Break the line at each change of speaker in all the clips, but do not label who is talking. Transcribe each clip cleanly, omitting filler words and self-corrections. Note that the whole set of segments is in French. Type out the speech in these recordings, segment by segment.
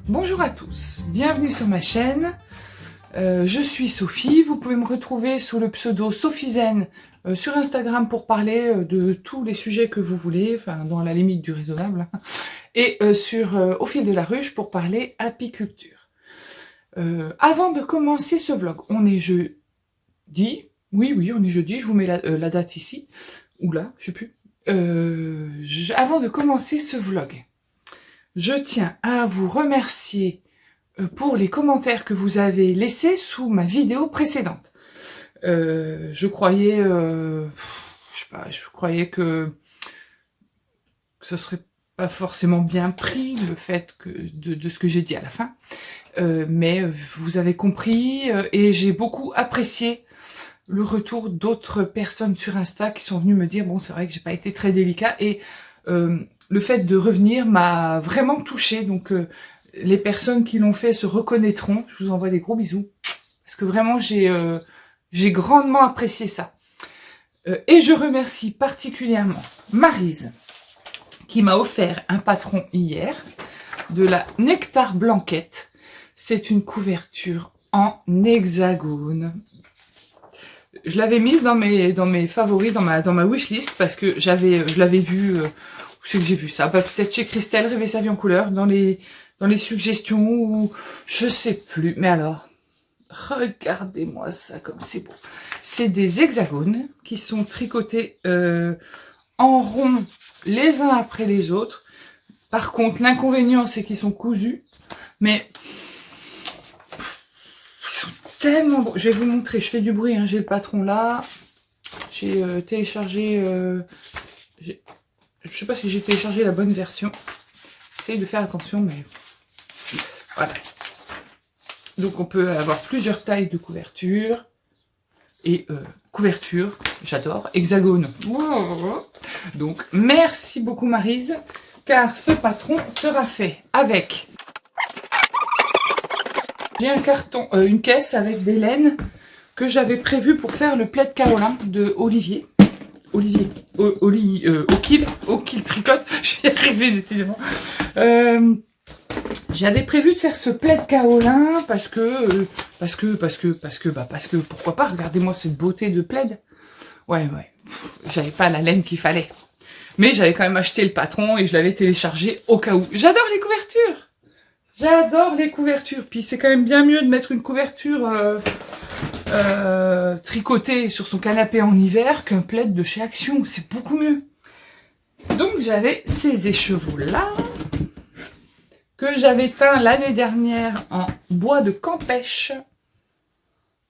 Bonjour à tous, bienvenue sur ma chaîne. Je suis Sophie, vous pouvez me retrouver sous le pseudo Sophizen sur Instagram pour parler de tous les sujets que vous voulez, enfin dans la limite du raisonnable, et sur Au fil de la ruche pour parler apiculture. Avant de commencer ce vlog, on est jeudi, oui on est jeudi, je vous mets la date ici, ou là, je sais plus. Avant de commencer ce vlog, je tiens à vous remercier pour les commentaires que vous avez laissés sous ma vidéo précédente. Je croyais, je sais pas, je croyais que ce serait pas forcément bien pris le fait que de ce que j'ai dit à la fin, mais vous avez compris et j'ai beaucoup apprécié le retour d'autres personnes sur Insta qui sont venues me dire bon c'est vrai que j'ai pas été très délicat et le fait de revenir m'a vraiment touchée, donc les personnes qui l'ont fait se reconnaîtront. Je vous envoie des gros bisous, parce que vraiment j'ai grandement apprécié ça. Et je remercie particulièrement Maryse, qui m'a offert un patron hier, de la Nectar Blanquette. C'est une couverture en hexagone. Je l'avais mise dans mes favoris, dans ma wishlist, parce que je l'avais vue... où c'est que j'ai vu ça? Bah, peut-être chez Christelle, Rêver sa vie en couleur, dans les suggestions, ou je sais plus. Mais alors, regardez-moi ça comme c'est beau. C'est des hexagones qui sont tricotés en rond les uns après les autres. Par contre, l'inconvénient, c'est qu'ils sont cousus. Mais ils sont tellement beaux. Je vais vous montrer, je fais du bruit, hein. J'ai le patron là. J'ai téléchargé... Je sais pas si j'ai téléchargé la bonne version. J'essaye de faire attention, mais voilà. Donc on peut avoir plusieurs tailles de couverture. Et couverture, j'adore. Hexagone. Donc merci beaucoup Maryse, car ce patron sera fait avec... J'ai un carton, une caisse avec des laines que j'avais prévu pour faire le plaid Carolin de Olivier. Au kill tricote, je suis arrivée décidément. J'avais prévu de faire ce plaid kaolin parce que pourquoi pas, regardez-moi cette beauté de plaid. Ouais, j'avais pas la laine qu'il fallait. Mais j'avais quand même acheté le patron et je l'avais téléchargé au cas où. J'adore les couvertures. J'adore les couvertures. Puis c'est quand même bien mieux de mettre une couverture tricoter sur son canapé en hiver qu'un plaid de chez Action. C'est beaucoup mieux. Donc j'avais ces écheveaux-là, que j'avais teint l'année dernière en bois de Campèche.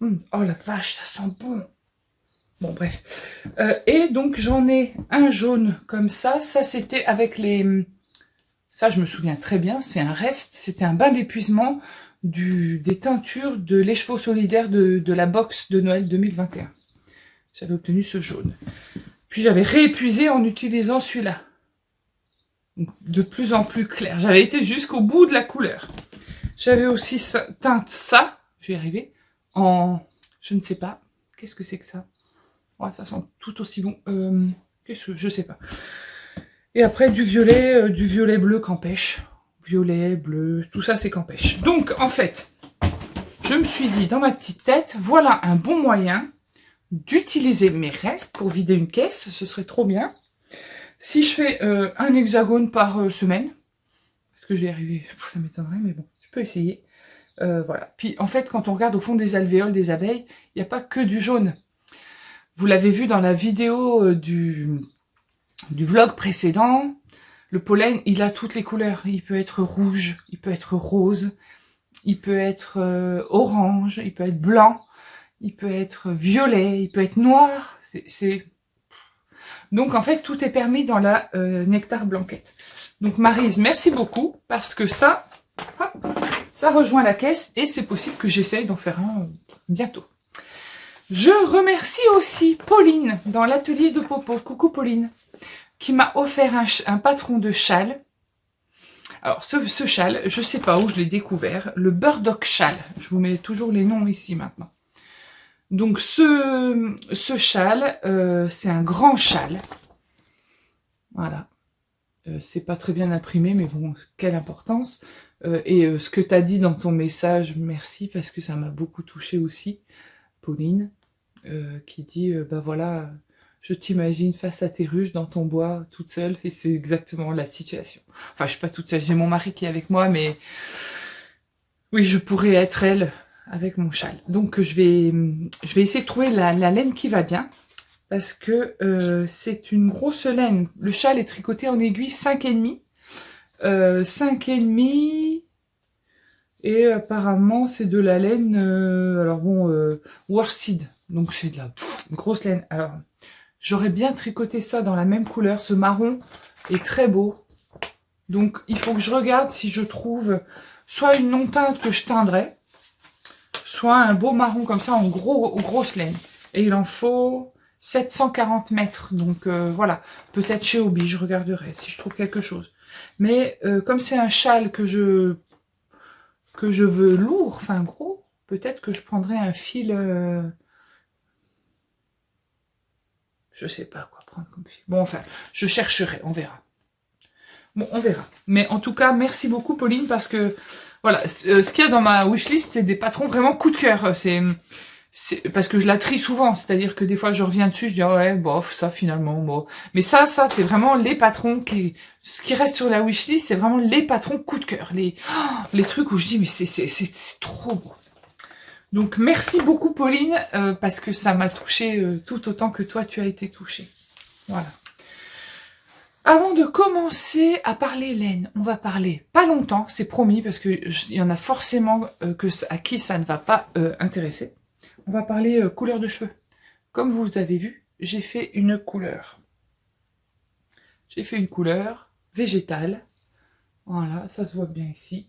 Oh la vache, ça sent bon. Bon, bref. Et donc, j'en ai un jaune comme ça. Ça, c'était avec les... Ça, je me souviens très bien. C'est un reste. C'était un bain d'épuisement des teintures de l'écheveau solidaire de la box de Noël 2021. J'avais obtenu ce jaune. Puis, j'avais réépuisé en utilisant celui-là. De plus en plus clair. J'avais été jusqu'au bout de la couleur. J'avais aussi teinte ça. Je vais y arriver. En... Je ne sais pas. Qu'est-ce que c'est que ça? Ouais, ça sent tout aussi bon. Qu'est-ce que... Je sais pas. Et après, du violet bleu Campèche. Violet, bleu, tout ça, c'est Campèche. Donc, en fait, je me suis dit, dans ma petite tête, voilà un bon moyen d'utiliser mes restes pour vider une caisse. Ce serait trop bien. Si je fais un hexagone par semaine, est-ce que je vais y arriver? Ça m'étonnerait, mais bon, je peux essayer. Voilà. Puis, en fait, quand on regarde au fond des alvéoles des abeilles, il n'y a pas que du jaune. Vous l'avez vu dans la vidéo du vlog précédent, le pollen, il a toutes les couleurs. Il peut être rouge, il peut être rose, il peut être orange, il peut être blanc, il peut être violet, il peut être noir. Donc, en fait, tout est permis dans la Nectar Blanquette. Donc, Maryse, merci beaucoup, parce que ça, hop, ça rejoint la caisse, et c'est possible que j'essaye d'en faire un bientôt. Je remercie aussi Pauline, dans l'atelier de Popo, coucou Pauline, qui m'a offert un patron de châle. Alors, ce châle, je sais pas où je l'ai découvert, le Burdock châle. Je vous mets toujours les noms ici maintenant. Donc, ce châle, c'est un grand châle. Voilà. C'est pas très bien imprimé, mais bon, quelle importance. Et ce que tu as dit dans ton message, merci, parce que ça m'a beaucoup touchée aussi. Pauline, qui dit, bah voilà, je t'imagine face à tes ruches dans ton bois, toute seule, et c'est exactement la situation. Enfin, je suis pas toute seule, j'ai mon mari qui est avec moi, mais oui, je pourrais être elle avec mon châle. Donc, je vais essayer de trouver la laine qui va bien, parce que c'est une grosse laine. Le châle est tricoté en aiguille 5,5. 5,5... Et apparemment, c'est de la laine, alors bon, worsted. Donc c'est de la grosse laine. Alors, j'aurais bien tricoté ça dans la même couleur. Ce marron est très beau. Donc, il faut que je regarde si je trouve soit une non-teinte que je teindrai, soit un beau marron comme ça en grosse laine. Et il en faut 740 mètres. Donc voilà, peut-être chez Hobby, je regarderai si je trouve quelque chose. Mais comme c'est un châle que je veux lourd, enfin gros, peut-être que je prendrai un fil... je sais pas quoi prendre comme fil. Bon, enfin, je chercherai, on verra. Bon, on verra. Mais en tout cas, merci beaucoup Pauline, parce que, voilà, ce qu'il y a dans ma wishlist, c'est des patrons vraiment coup de cœur. C'est parce que je la trie souvent, c'est-à-dire que des fois je reviens dessus, je dis ouais, bof, ça finalement, bon. Mais ça, c'est vraiment les patrons ce qui reste sur la wishlist, c'est vraiment les patrons coup de cœur, les trucs où je dis mais c'est trop beau. Donc merci beaucoup Pauline, parce que ça m'a touchée tout autant que toi tu as été touchée. Voilà. Avant de commencer à parler laine, on va parler pas longtemps, c'est promis, parce que il y en a forcément à qui ça ne va pas intéresser. On va parler couleur de cheveux. Comme vous avez vu, j'ai fait une couleur. J'ai fait une couleur végétale. Voilà, ça se voit bien ici.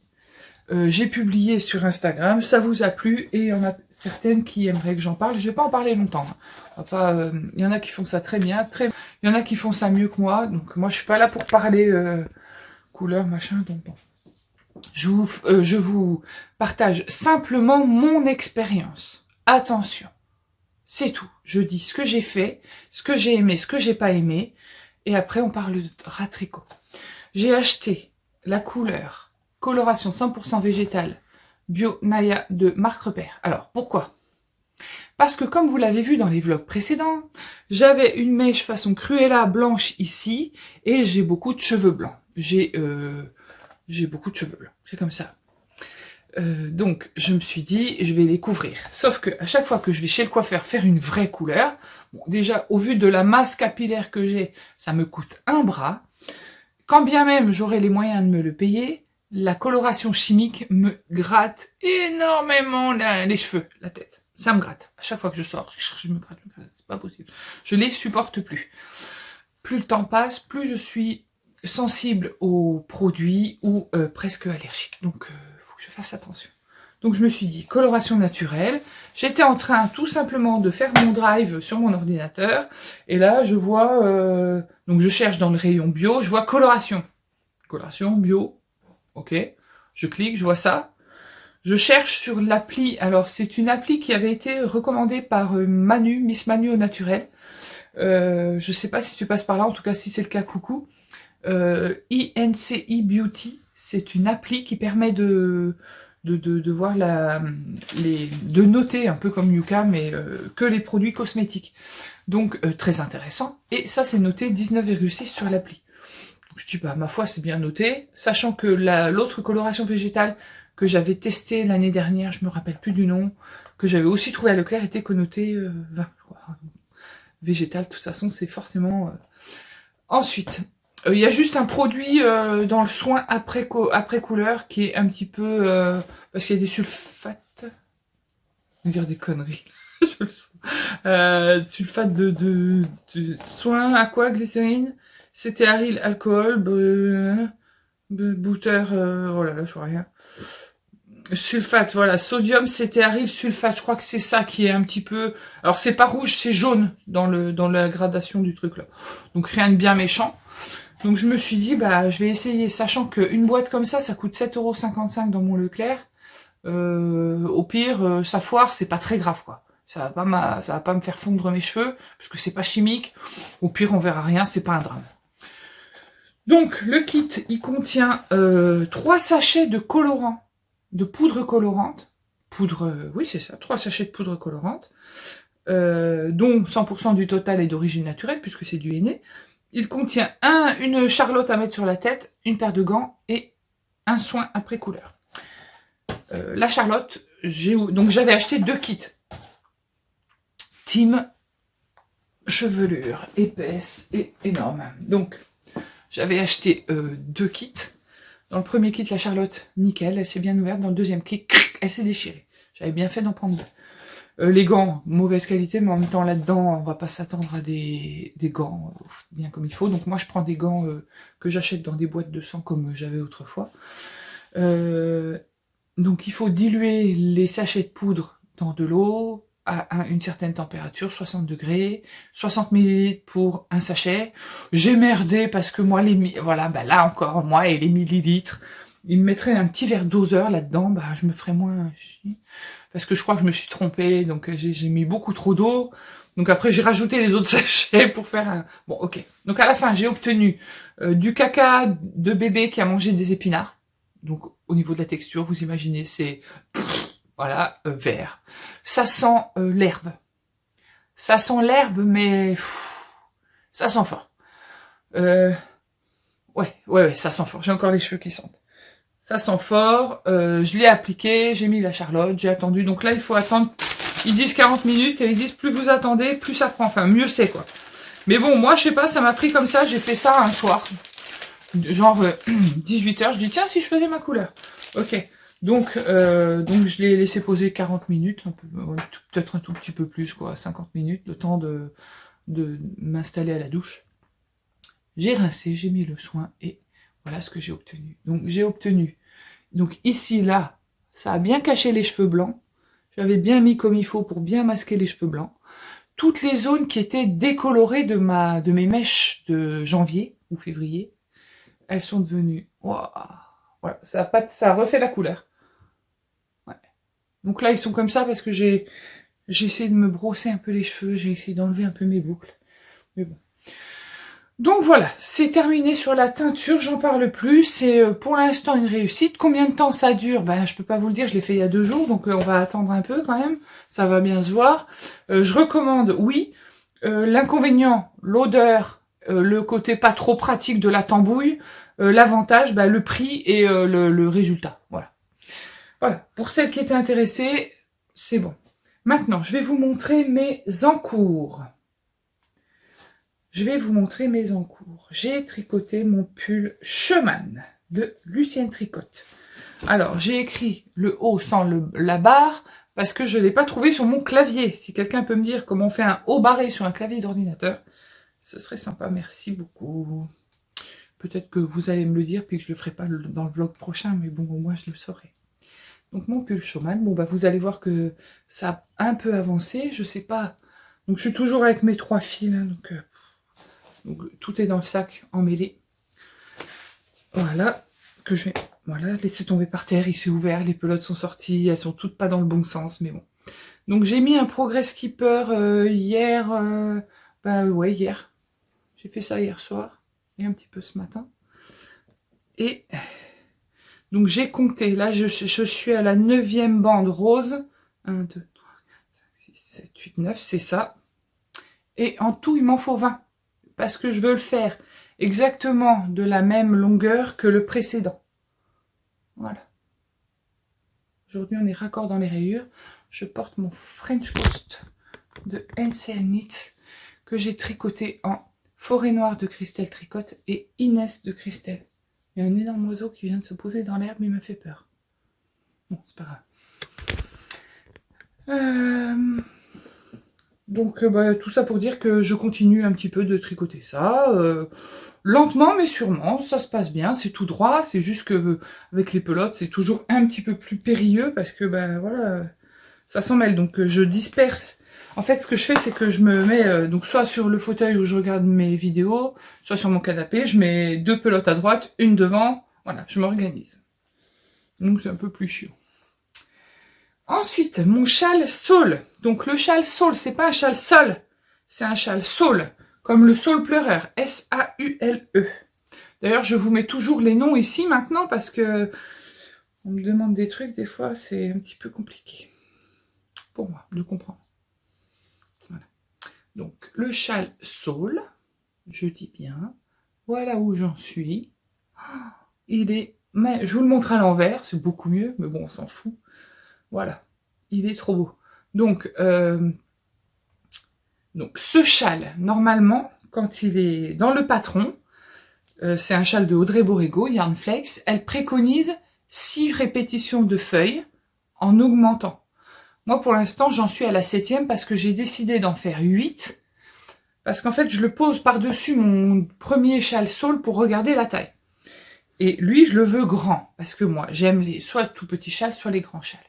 J'ai publié sur Instagram, ça vous a plu, et il y en a certaines qui aimeraient que j'en parle. Je vais pas en parler longtemps. On va pas, il y en a qui font ça très bien, il y en a qui font ça mieux que moi. Donc moi, je suis pas là pour parler couleur, machin, donc bon. Je vous partage simplement mon expérience. Attention, c'est tout. Je dis ce que j'ai fait, ce que j'ai aimé, ce que j'ai pas aimé, et après on parlera tricot. J'ai acheté la couleur coloration 100% végétale Bio Naya de Marc Repère. Alors, pourquoi? Parce que comme vous l'avez vu dans les vlogs précédents, j'avais une mèche façon Cruella blanche ici, et j'ai beaucoup de cheveux blancs. J'ai beaucoup de cheveux blancs, c'est comme ça. Donc, je me suis dit, je vais les couvrir. Sauf que à chaque fois que je vais chez le coiffeur faire une vraie couleur, bon, déjà, au vu de la masse capillaire que j'ai, ça me coûte un bras. Quand bien même j'aurai les moyens de me le payer, la coloration chimique me gratte énormément les cheveux, la tête. Ça me gratte. À chaque fois que je sors, je me gratte. C'est pas possible. Je les supporte plus. Plus le temps passe, plus je suis sensible aux produits ou presque allergique. Donc, faut que je fasse attention. Donc, je me suis dit, coloration naturelle. J'étais en train tout simplement de faire mon drive sur mon ordinateur. Et là, je vois... donc, je cherche dans le rayon bio. Je vois coloration. Coloration bio. Ok. Je clique, je vois ça. Je cherche sur l'appli. Alors, c'est une appli qui avait été recommandée par Manu, Miss Manu au naturel. Je sais pas si tu passes par là. En tout cas, si c'est le cas, coucou. INCI Beauty, c'est une appli qui permet de voir de noter un peu comme Yuka, mais que les produits cosmétiques. Donc très intéressant. Et ça c'est noté 19,6 sur l'appli. Je dis bah ma foi c'est bien noté, sachant que l'autre coloration végétale que j'avais testée l'année dernière, je me rappelle plus du nom, que j'avais aussi trouvé à Leclerc était connotée 20, je crois. Végétale, de toute façon c'est forcément. Ensuite. Il y a juste un produit dans le soin après couleur qui est un petit peu... parce qu'il y a des sulfates. Je vais dire des conneries. Je le sens. Sulfate de soin, aqua, glycérine, cétéaryl, alcool, bouter... oh là là, je vois rien. Sulfate, voilà, sodium, cétéaryl, sulfate, je crois que c'est ça qui est un petit peu... Alors c'est pas rouge, c'est jaune dans la gradation du truc là. Donc rien de bien méchant. Donc je me suis dit, bah je vais essayer, sachant qu'une boîte comme ça coûte 7,55 € dans mon Leclerc. Au pire, ça foire, c'est pas très grave, quoi. Ça va pas me faire fondre mes cheveux, parce que c'est pas chimique. Au pire, on verra rien, c'est pas un drame. Donc, le kit, il contient 3 sachets de colorant, de poudre colorante. Oui, c'est ça, 3 sachets de poudre colorante, dont 100% du total est d'origine naturelle, puisque c'est du henné. Il contient une charlotte à mettre sur la tête, une paire de gants et un soin après couleur. La charlotte, donc j'avais acheté 2 kits. Team chevelure épaisse et énorme. Donc j'avais acheté 2 kits. Dans le premier kit, la charlotte, nickel, elle s'est bien ouverte. Dans le deuxième kit, elle s'est déchirée. J'avais bien fait d'en prendre 2. Les gants, mauvaise qualité, mais en même temps là-dedans, on va pas s'attendre à des gants bien comme il faut. Donc moi je prends des gants que j'achète dans des boîtes de sang comme j'avais autrefois. Donc il faut diluer les sachets de poudre dans de l'eau à une certaine température, 60 degrés, 60 ml pour un sachet. J'ai merdé parce que moi, voilà, bah là encore, moi et les millilitres, il me mettrait un petit verre doseur là-dedans, bah je me ferais moins chier. Parce que je crois que je me suis trompée, donc j'ai mis beaucoup trop d'eau. Donc après, j'ai rajouté les autres sachets pour faire un... Bon, ok. Donc à la fin, j'ai obtenu du caca de bébé qui a mangé des épinards. Donc au niveau de la texture, vous imaginez, c'est... Voilà, vert. Ça sent l'herbe. Ça sent l'herbe, mais... ça sent fort. Ouais, ça sent fort. J'ai encore les cheveux qui sentent. Ça sent fort, je l'ai appliqué, j'ai mis la charlotte, j'ai attendu. Donc là, il faut attendre, ils disent 40 minutes, et ils disent plus vous attendez, plus ça prend. Enfin, mieux c'est, quoi. Mais bon, moi, je sais pas, ça m'a pris comme ça, j'ai fait ça un soir. Genre 18h, je dis, tiens, si je faisais ma couleur. Ok. Donc je l'ai laissé poser 40 minutes, peut-être un tout petit peu plus, quoi, 50 minutes, le temps de m'installer à la douche. J'ai rincé, j'ai mis le soin, et... voilà ce que j'ai obtenu. Donc j'ai obtenu, donc ici, là, ça a bien caché les cheveux blancs. J'avais bien mis comme il faut pour bien masquer les cheveux blancs. Toutes les zones qui étaient décolorées de mes mèches de janvier ou février, elles sont devenues... Wow, voilà, ça a refait la couleur. Ouais. Donc là, ils sont comme ça parce que j'ai essayé de me brosser un peu les cheveux, j'ai essayé d'enlever un peu mes boucles. Mais bon. Donc voilà, c'est terminé sur la teinture, j'en parle plus, c'est pour l'instant une réussite. Combien de temps ça dure? Ben je peux pas vous le dire, je l'ai fait il y a 2 jours, donc on va attendre un peu quand même, ça va bien se voir. Je recommande, oui. L'inconvénient, l'odeur, le côté pas trop pratique de la tambouille, l'avantage, ben, le prix et le résultat, voilà. Voilà, pour celles qui étaient intéressées, c'est bon. Maintenant, je vais vous montrer mes encours. Je vais vous montrer mes encours. J'ai tricoté mon pull Schumann de Lucienne Tricotte. Alors, j'ai écrit le haut sans la barre parce que je ne l'ai pas trouvé sur mon clavier. Si quelqu'un peut me dire comment on fait un haut barré sur un clavier d'ordinateur, ce serait sympa. Merci beaucoup. Peut-être que vous allez me le dire puis que je ne le ferai pas dans le vlog prochain, mais bon, au moins je le saurai. Donc mon pull Schumann, bon bah vous allez voir que ça a un peu avancé, je sais pas. Donc je suis toujours avec mes 3 fils, hein, donc tout est dans le sac emmêlé. Voilà, que je vais laisser tomber par terre, il s'est ouvert, les pelotes sont sorties, elles sont toutes pas dans le bon sens, mais bon. Donc j'ai mis un Progress Keeper hier, hier. J'ai fait ça hier soir, et un petit peu ce matin. Et donc j'ai compté, là je suis à la 9e bande rose. 1, 2, 3, 4, 5, 6, 7, 8, 9, c'est ça. Et en tout, il m'en faut 20. Parce que je veux le faire exactement de la même longueur que le précédent. Voilà. Aujourd'hui, on est raccord dans les rayures. Je porte mon French Coast de NCL Knit que j'ai tricoté en Forêt Noire de Christelle Tricotte et Inès de Christelle. Il y a un énorme oiseau qui vient de se poser dans l'herbe, il me fait peur. Bon, c'est pas grave. Donc tout ça pour dire que je continue un petit peu de tricoter ça, lentement mais sûrement, ça se passe bien, c'est tout droit, c'est juste que avec les pelotes c'est toujours un petit peu plus périlleux parce que voilà, ça s'en mêle, donc je disperse. En fait ce que je fais c'est que je me mets donc soit sur le fauteuil où je regarde mes vidéos, soit sur mon canapé, je mets 2 pelotes à droite, une devant, voilà, je m'organise. Donc c'est un peu plus chiant. Ensuite, mon châle saule. Donc le châle saule, c'est pas un châle sol, c'est un châle saule, comme le saule pleureur, S-A-U-L-E. D'ailleurs, je vous mets toujours les noms ici maintenant parce que on me demande des trucs, des fois, c'est un petit peu compliqué pour moi de comprendre. Voilà. Donc le châle saule, je dis bien, voilà où j'en suis. Il est, mais je vous le montre à l'envers, c'est beaucoup mieux, mais bon, on s'en fout. Voilà, il est trop beau. Donc ce châle, normalement, quand il est dans le patron, c'est un châle de Audrey Borrego, Yarnflex, elle préconise 6 répétitions de feuilles en augmentant. Moi, pour l'instant, j'en suis à la 7e parce que j'ai décidé d'en faire 8, parce qu'en fait, je le pose par-dessus mon premier châle saule pour regarder la taille. Et lui, je le veux grand, parce que moi, j'aime soit tout petits châles, soit les grands châles.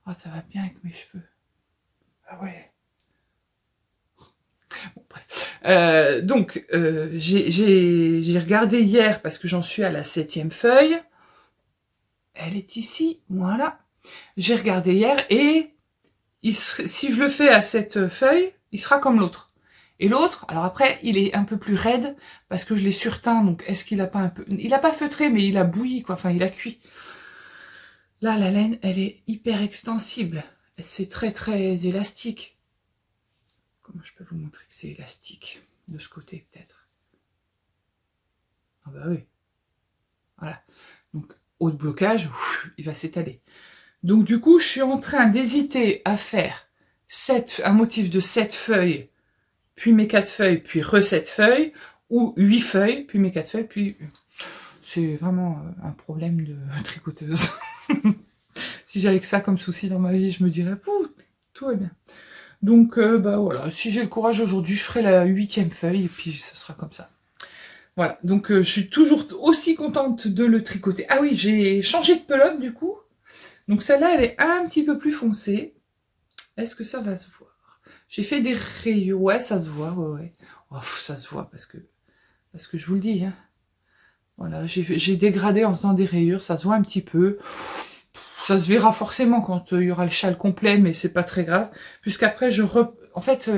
Oh, ça va bien avec mes cheveux. Ah ouais. Bon, bref. Donc, j'ai regardé hier parce que j'en suis à la 7e feuille. Elle est ici, voilà. J'ai regardé hier et si je le fais à cette feuille, il sera comme l'autre. Et l'autre, alors après, il est un peu plus raide parce que je l'ai surteint. Donc, est-ce qu'il a pas un peu... Il a pas feutré, mais il a bouilli, quoi. Enfin, il a cuit. Là, la laine, elle est hyper extensible. C'est très, très élastique. Comment je peux vous montrer que c'est élastique? De ce côté, peut-être. Ah bah oui. Voilà. Donc, haut de blocage, il va s'étaler. Donc, du coup, je suis en train d'hésiter à faire un motif de 7 feuilles, puis mes 4 feuilles, puis 7 feuilles, ou 8 feuilles, puis mes 4 feuilles, puis... C'est vraiment un problème de tricoteuse. Si j'avais que ça comme souci dans ma vie, je me dirais, tout va bien. Donc, voilà, si j'ai le courage aujourd'hui, je ferai la 8e feuille, et puis ça sera comme ça. Voilà, donc je suis toujours aussi contente de le tricoter. Ah oui, j'ai changé de pelote, du coup. Donc celle-là, elle est un petit peu plus foncée. Est-ce que ça va se voir? J'ai fait des rayures, ouais, ça se voit, ouais. Oh, ça se voit, parce que je vous le dis, hein. Voilà, j'ai dégradé en faisant des rayures, ça se voit un petit peu. Ça se verra forcément quand il y aura le châle complet, mais c'est pas très grave. Puisqu'après, en fait,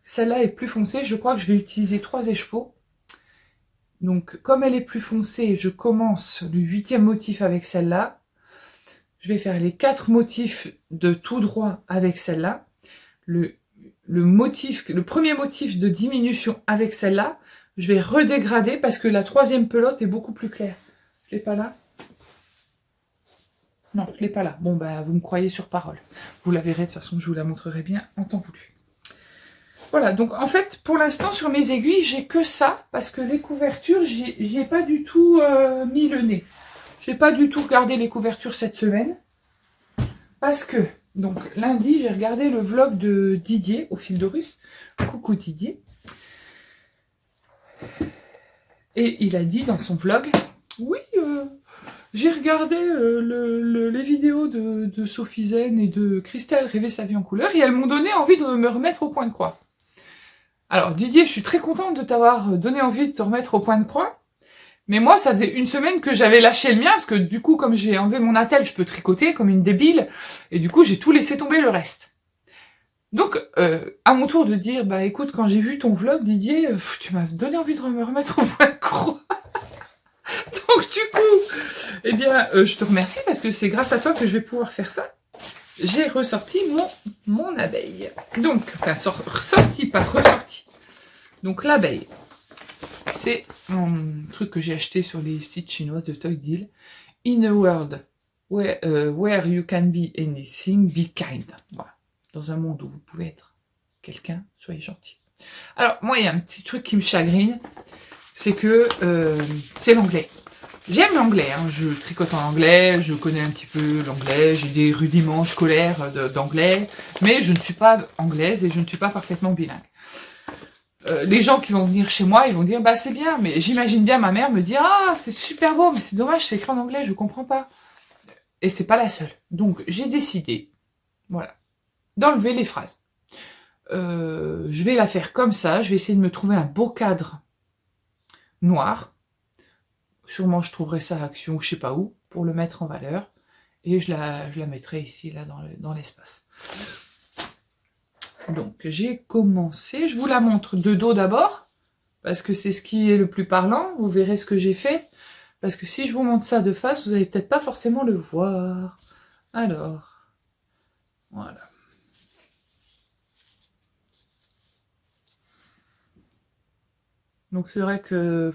celle-là est plus foncée, je crois que je vais utiliser 3 écheveaux. Donc, comme elle est plus foncée, je commence le 8e motif avec celle-là. Je vais faire les 4 motifs de tout droit avec celle-là. Le premier motif de diminution avec celle-là. Je vais redégrader parce que la 3e pelote est beaucoup plus claire. Je l'ai pas là. Non, je l'ai pas là. Bon, bah, vous me croyez sur parole. Vous la verrez, de toute façon, je vous la montrerai bien en temps voulu. Voilà, donc en fait, pour l'instant, sur mes aiguilles, j'ai que ça, parce que les couvertures, j'y ai pas du tout mis le nez. J'ai pas du tout regardé les couvertures cette semaine, parce que, donc, lundi, j'ai regardé le vlog de Didier, au fil de Russe. Coucou Didier. Et il a dit dans son vlog, oui, j'ai regardé les vidéos de Sophie Zen et de Christelle Rêver sa vie en couleur, et elles m'ont donné envie de me remettre au point de croix. Alors Didier, je suis très contente de t'avoir donné envie de te remettre au point de croix, mais moi ça faisait une semaine que j'avais lâché le mien, parce que du coup comme j'ai enlevé mon attelle, je peux tricoter comme une débile, et du coup j'ai tout laissé tomber le reste. Donc à mon tour de dire, bah écoute, quand j'ai vu ton vlog Didier, tu m'as donné envie de me remettre au point de croix. Donc du coup, eh bien je te remercie, parce que c'est grâce à toi que je vais pouvoir faire ça. J'ai ressorti mon abeille. Donc, enfin, ressorti, pas ressorti. Donc, l'abeille, c'est un truc que j'ai acheté sur les sites chinois de Toy Deal. In a world where you can be anything, be kind. Voilà. Dans un monde où vous pouvez être quelqu'un, soyez gentil. Alors, moi, il y a un petit truc qui me chagrine, c'est que c'est l'anglais. J'aime l'anglais, hein. Je tricote en anglais, je connais un petit peu l'anglais, j'ai des rudiments scolaires d'anglais, mais je ne suis pas anglaise et je ne suis pas parfaitement bilingue. Les gens qui vont venir chez moi, ils vont dire, bah c'est bien, mais j'imagine bien ma mère me dire, ah c'est super beau, mais c'est dommage, c'est écrit en anglais, je comprends pas. Et c'est pas la seule. Donc j'ai décidé, voilà, d'enlever les phrases. Je vais la faire comme ça, je vais essayer de me trouver un beau cadre noir. Sûrement, je trouverai ça à Action ou je sais pas où, pour le mettre en valeur. Et je la mettrai ici, là, dans l'espace. Donc, j'ai commencé. Je vous la montre de dos d'abord, parce que c'est ce qui est le plus parlant. Vous verrez ce que j'ai fait. Parce que si je vous montre ça de face, vous allez peut-être pas forcément le voir. Alors, voilà. Donc, c'est vrai que...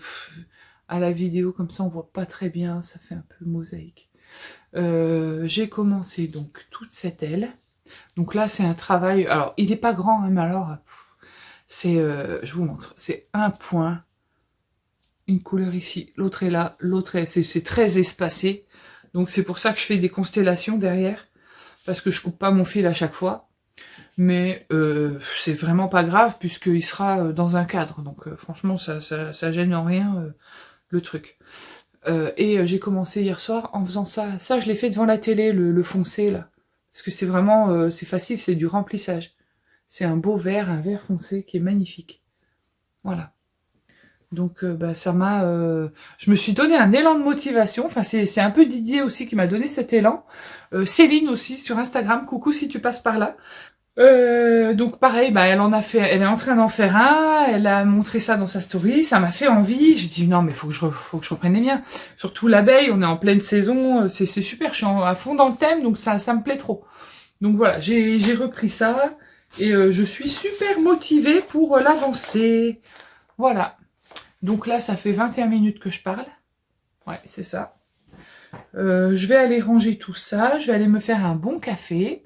à la vidéo, comme ça, on voit pas très bien, ça fait un peu mosaïque. J'ai commencé donc toute cette aile. Donc là, c'est un travail... Alors, il n'est pas grand, hein, mais alors, c'est... je vous montre. C'est un point, une couleur ici, l'autre est là, l'autre est... C'est très espacé. Donc c'est pour ça que je fais des constellations derrière, parce que je coupe pas mon fil à chaque fois. Mais c'est vraiment pas grave, puisqu'il sera dans un cadre. Donc franchement, ça gêne en rien... le truc. Et j'ai commencé hier soir en faisant ça. Ça, je l'ai fait devant la télé, le foncé, là. Parce que c'est vraiment, c'est facile, c'est du remplissage. C'est un beau vert, un vert foncé qui est magnifique. Voilà. Donc, bah, ça m'a... je me suis donné un élan de motivation. Enfin, c'est un peu Didier aussi qui m'a donné cet élan. Céline aussi, sur Instagram. Coucou si tu passes par là. Donc pareil, bah elle est en train d'en faire un, elle a montré ça dans sa story, ça m'a fait envie, j'ai dit non mais faut que je reprenne les miens. Surtout l'abeille, on est en pleine saison, c'est super, je suis à fond dans le thème, donc ça me plaît trop. Donc voilà, j'ai repris ça, et je suis super motivée pour l'avancer. Voilà. Donc là, ça fait 21 minutes que je parle. Ouais, c'est ça. Je vais aller ranger tout ça, je vais aller me faire un bon café.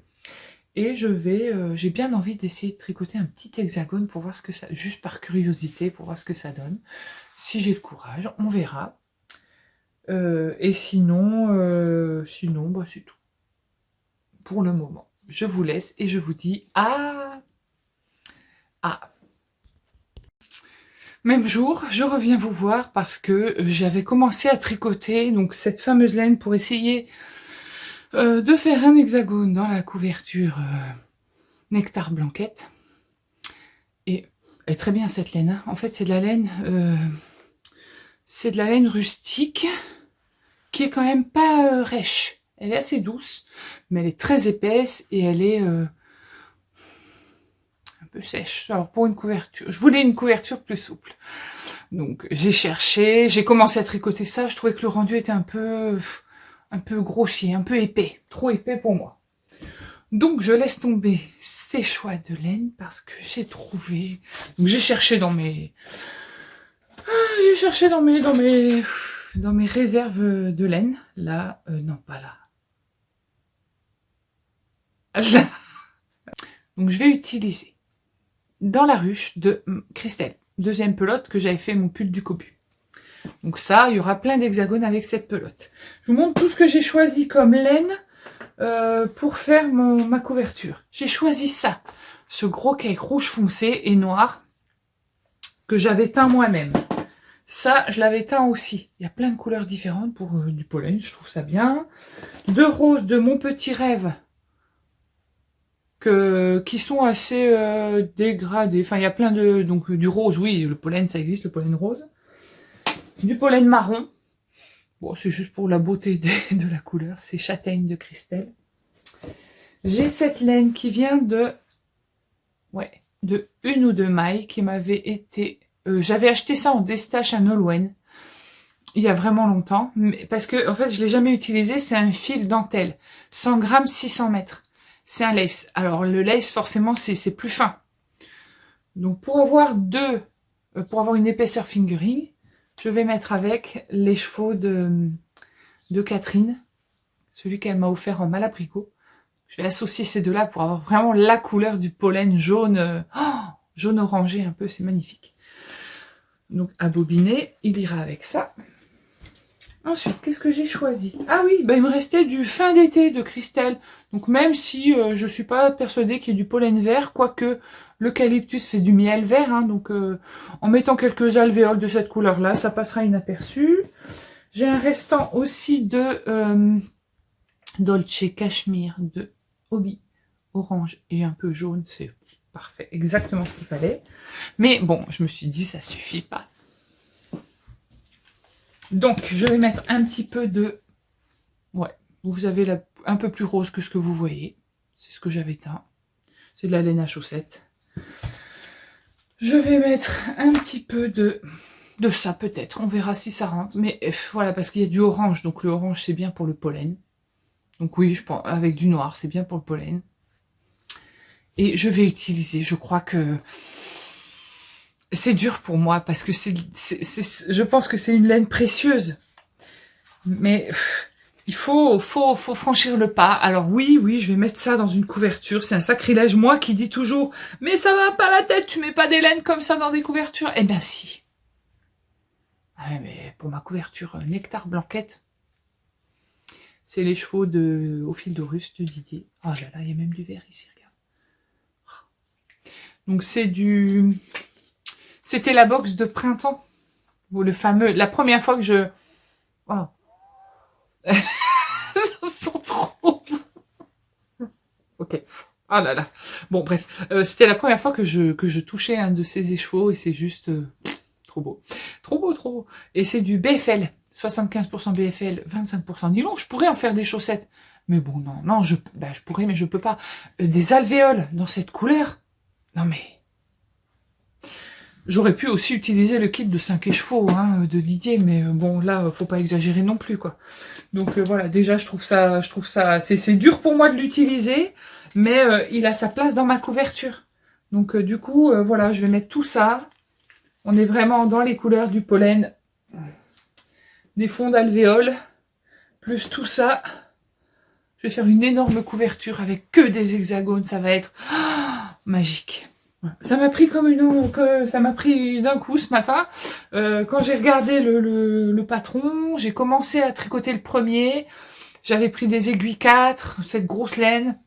Et je vais, j'ai bien envie d'essayer de tricoter un petit hexagone pour voir ce que ça, juste par curiosité, pour voir ce que ça donne. Si j'ai le courage, on verra. Et sinon, bah c'est tout. Pour le moment, je vous laisse et je vous dis même jour, je reviens vous voir parce que j'avais commencé à tricoter donc cette fameuse laine pour essayer de faire un hexagone dans la couverture Nectar Blanquette. Et elle est très bien cette laine. Hein. En fait, c'est de la laine rustique qui est quand même pas rêche. Elle est assez douce, mais elle est très épaisse et elle est un peu sèche. Alors pour une couverture, je voulais une couverture plus souple. Donc j'ai cherché, j'ai commencé à tricoter ça. Je trouvais que le rendu était un peu grossier, un peu épais, trop épais pour moi. Donc je laisse tomber ces choix de laine parce que j'ai trouvé. Donc j'ai cherché dans mes réserves de laine. Là, non pas là. Là. Donc je vais utiliser dans la ruche de Christelle, deuxième pelote que j'avais fait mon pull du cobu. Donc ça, il y aura plein d'hexagones avec cette pelote. Je vous montre tout ce que j'ai choisi comme laine pour faire ma couverture. J'ai choisi ça, ce gros cake rouge foncé et noir que j'avais teint moi-même. Ça, je l'avais teint aussi. Il y a plein de couleurs différentes pour du pollen, je trouve ça bien. 2 roses de Mon Petit Rêve qui sont assez dégradés. Enfin, il y a plein de... Donc du rose, oui, le pollen, ça existe, le pollen rose. Du pollen marron. Bon, c'est juste pour la beauté de la couleur. C'est Châtaigne de Christelle. J'ai cette laine qui vient de Une ou Deux Mailles qui m'avait été... j'avais acheté ça en destache à Nolwenn il y a vraiment longtemps. Mais, parce que, en fait, je l'ai jamais utilisé. C'est un fil dentelle. 100 grammes, 600 mètres. C'est un lace. Alors, le lace, forcément, c'est plus fin. Donc, pour avoir une épaisseur fingering, je vais mettre avec les chevaux de Catherine, celui qu'elle m'a offert en malabricot. Je vais associer ces deux-là pour avoir vraiment la couleur du pollen jaune, jaune orangé un peu, c'est magnifique. Donc à bobiner, il ira avec ça. Ensuite, qu'est-ce que j'ai choisi? Ah oui, bah, il me restait du fin d'été de Christelle. Donc même si je suis pas persuadée qu'il y ait du pollen vert, quoique l'eucalyptus fait du miel vert, hein, donc en mettant quelques alvéoles de cette couleur-là, ça passera inaperçu. J'ai un restant aussi de Dolce Cachemire de Hobby, orange et un peu jaune, c'est parfait, exactement ce qu'il fallait. Mais bon, je me suis dit, ça suffit pas. Donc, je vais mettre un petit peu de... Ouais, vous avez un peu plus rose que ce que vous voyez. C'est ce que j'avais teint. C'est de la laine à chaussettes. Je vais mettre un petit peu de ça peut-être. On verra si ça rentre. Mais voilà, parce qu'il y a du orange. Donc le orange, c'est bien pour le pollen. Donc oui, je pense avec du noir, c'est bien pour le pollen. Et je vais utiliser, je crois que... C'est dur pour moi parce que je pense que c'est une laine précieuse. Mais il faut franchir le pas. Alors oui, je vais mettre ça dans une couverture. C'est un sacrilège. Moi qui dis toujours, mais ça va pas la tête, tu mets pas des laines comme ça dans des couvertures. Eh bien si. Ah, mais pour ma couverture Nectar Blanquette, c'est les chevaux au fil de Russe de Didier. Oh là là, il y a même du vert ici, regarde. Donc c'est du... C'était la box de printemps. Le fameux... La première fois que je... Wow. Ça sent trop... Ok. Ah là là. Bon, bref. C'était la première fois que je touchais un de ces écheveaux et c'est juste... trop beau. Trop beau, trop beau. Et c'est du BFL. 75% BFL, 25% nylon. Je pourrais en faire des chaussettes. Mais bon, non, je pourrais, mais je peux pas. Des alvéoles dans cette couleur. Non mais... J'aurais pu aussi utiliser le kit de 5 écheveaux hein, de Didier, mais bon, là, faut pas exagérer non plus, quoi. Donc voilà, déjà, je trouve ça, c'est dur pour moi de l'utiliser, mais il a sa place dans ma couverture. Donc du coup, voilà, je vais mettre tout ça. On est vraiment dans les couleurs du pollen, des fonds d'alvéoles, plus tout ça. Je vais faire une énorme couverture avec que des hexagones, ça va être magique. Ça m'a pris ça m'a pris d'un coup ce matin. Quand j'ai regardé le patron, j'ai commencé à tricoter le premier. J'avais pris des aiguilles 4, cette grosse laine.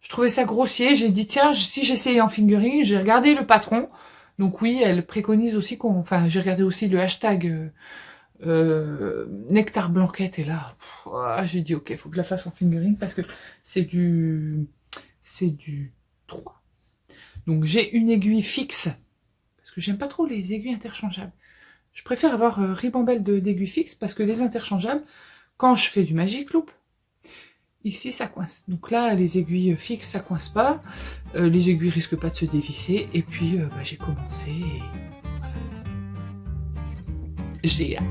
Je trouvais ça grossier. J'ai dit tiens, si j'essayais en fingering, j'ai regardé le patron. Donc oui, elle préconise aussi enfin, j'ai regardé aussi le hashtag Nectar Blanquette et là, j'ai dit ok, faut que je la fasse en fingering parce que c'est du 3. Donc j'ai une aiguille fixe, parce que j'aime pas trop les aiguilles interchangeables. Je préfère avoir ribambelle d'aiguilles fixes, parce que les interchangeables, quand je fais du Magic Loop, ici ça coince. Donc là, les aiguilles fixes, ça coince pas. Les aiguilles risquent pas de se dévisser. Et puis j'ai commencé, et voilà. J'ai hâte.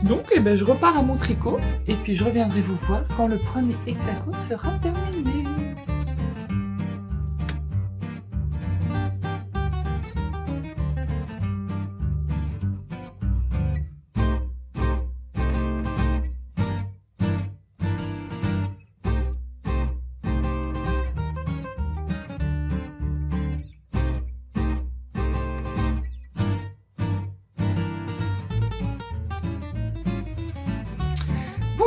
Donc je repars à mon tricot, et puis je reviendrai vous voir quand le premier hexagone sera terminé.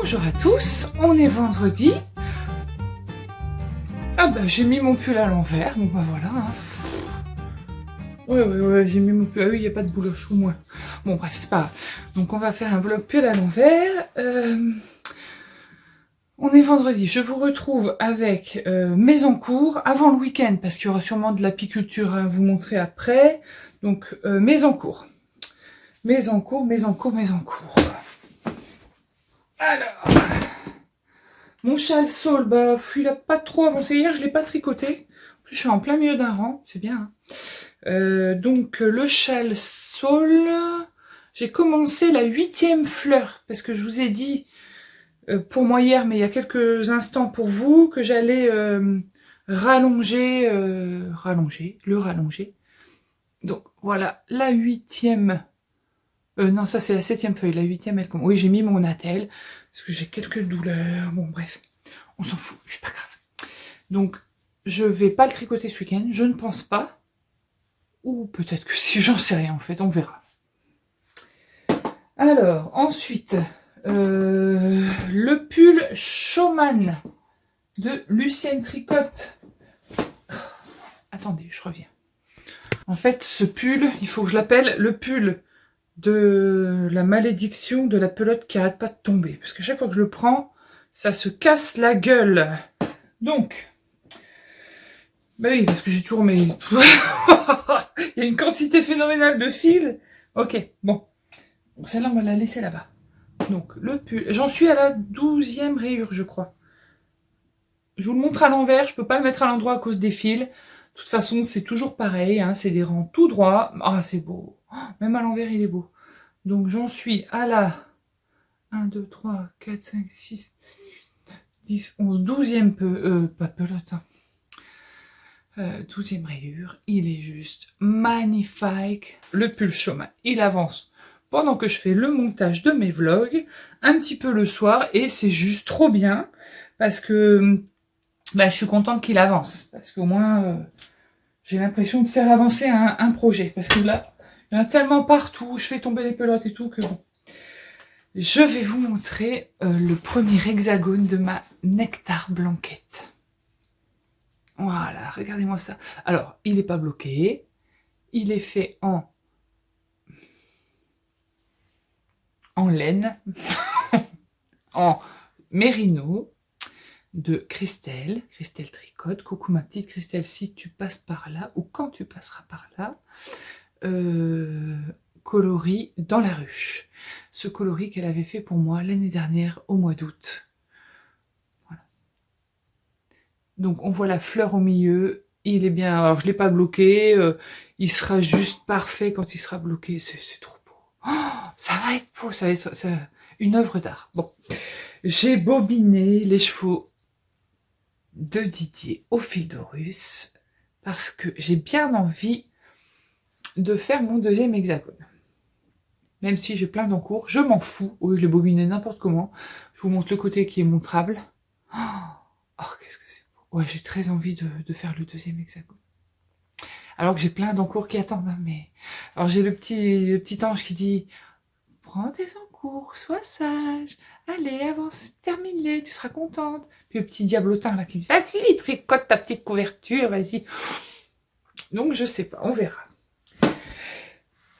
bonjour à tous, on est vendredi. Ah bah j'ai mis mon pull à l'envers, bon bah voilà. Hein. Ouais, j'ai mis mon pull, ah oui, il n'y a pas de bouloche au moins. Bon bref, c'est pas grave. Donc on va faire un vlog pull à l'envers. On est vendredi, je vous retrouve avec mes encours avant le week-end, parce qu'il y aura sûrement de l'apiculture à vous montrer après. Donc mes encours. Mes encours. Alors, mon châle Saul, bah, il a pas trop avancé hier, je l'ai pas tricoté. Je suis en plein milieu d'un rang, c'est bien. Hein. Donc, le châle Saul, j'ai commencé la 8e fleur, parce que je vous ai dit, pour moi hier, mais il y a quelques instants pour vous, que j'allais rallonger. Donc, voilà, la 8e. Non, ça c'est la 7e feuille, la 8e elle commence. Oui, j'ai mis mon attelle, parce que j'ai quelques douleurs, bon bref, on s'en fout, c'est pas grave. Donc, je vais pas le tricoter ce week-end, je ne pense pas, ou peut-être que si, j'en sais rien en fait, on verra. Alors, ensuite, le pull Showman de Lucienne Tricotte. Attendez, je reviens. En fait, ce pull, il faut que je l'appelle le pull de la malédiction de la pelote qui arrête pas de tomber. Parce que chaque fois que je le prends, ça se casse la gueule. Donc, bah oui, parce que j'ai toujours mes... Il y a une quantité phénoménale de fils. Ok, bon. Donc celle-là, on va la laisser là-bas. Donc, le pull. J'en suis à la 12e rayure, je crois. Je vous le montre à l'envers. Je peux pas le mettre à l'endroit à cause des fils. De toute façon, c'est toujours pareil. Hein, c'est des rangs tout droits. Ah, c'est beau. Même à l'envers, il est beau. Donc, j'en suis à la 1, 2, 3, 4, 5, 6, 10, 11, 12e pas pelote. Hein. 12e rayure. Il est juste magnifique. Le pull Showman, il avance pendant que je fais le montage de mes vlogs. Un petit peu le soir. Et c'est juste trop bien. Parce que bah, je suis contente qu'il avance. Parce qu'au moins, j'ai l'impression de faire avancer un projet. Parce que là... il y en a tellement partout, je fais tomber les pelotes et tout que bon. Je vais vous montrer le premier hexagone de ma Nectar Blanquette. Voilà, regardez-moi ça. Alors, il n'est pas bloqué. Il est fait en laine, en mérino de Christelle Tricotte. Coucou ma petite Christelle, si tu passes par là, ou quand tu passeras par là. Coloris dans la ruche. Ce coloris qu'elle avait fait pour moi l'année dernière au mois d'août. Voilà. Donc on voit la fleur au milieu. Il est bien. Alors je l'ai pas bloqué. Il sera juste parfait quand il sera bloqué. C'est trop beau. Oh, ça va être beau. Ça va être une œuvre d'art. Bon. J'ai bobiné les chevaux de Didier au fil de russe parce que j'ai bien envie de faire mon deuxième hexagone. Même si j'ai plein d'encours, je m'en fous. Oui, je l'ai bobiné n'importe comment. Je vous montre le côté qui est montrable. Oh, qu'est-ce que c'est beau. Ouais, j'ai très envie de faire le deuxième hexagone. Alors que j'ai plein d'encours qui attendent. Hein, mais... alors j'ai le petit ange qui dit « Prends tes encours, sois sage. Allez, avance, termine-les, tu seras contente. » Puis le petit diablotin là qui me dit « Vas-y, tricote ta petite couverture, vas-y. » Donc je sais pas, on verra.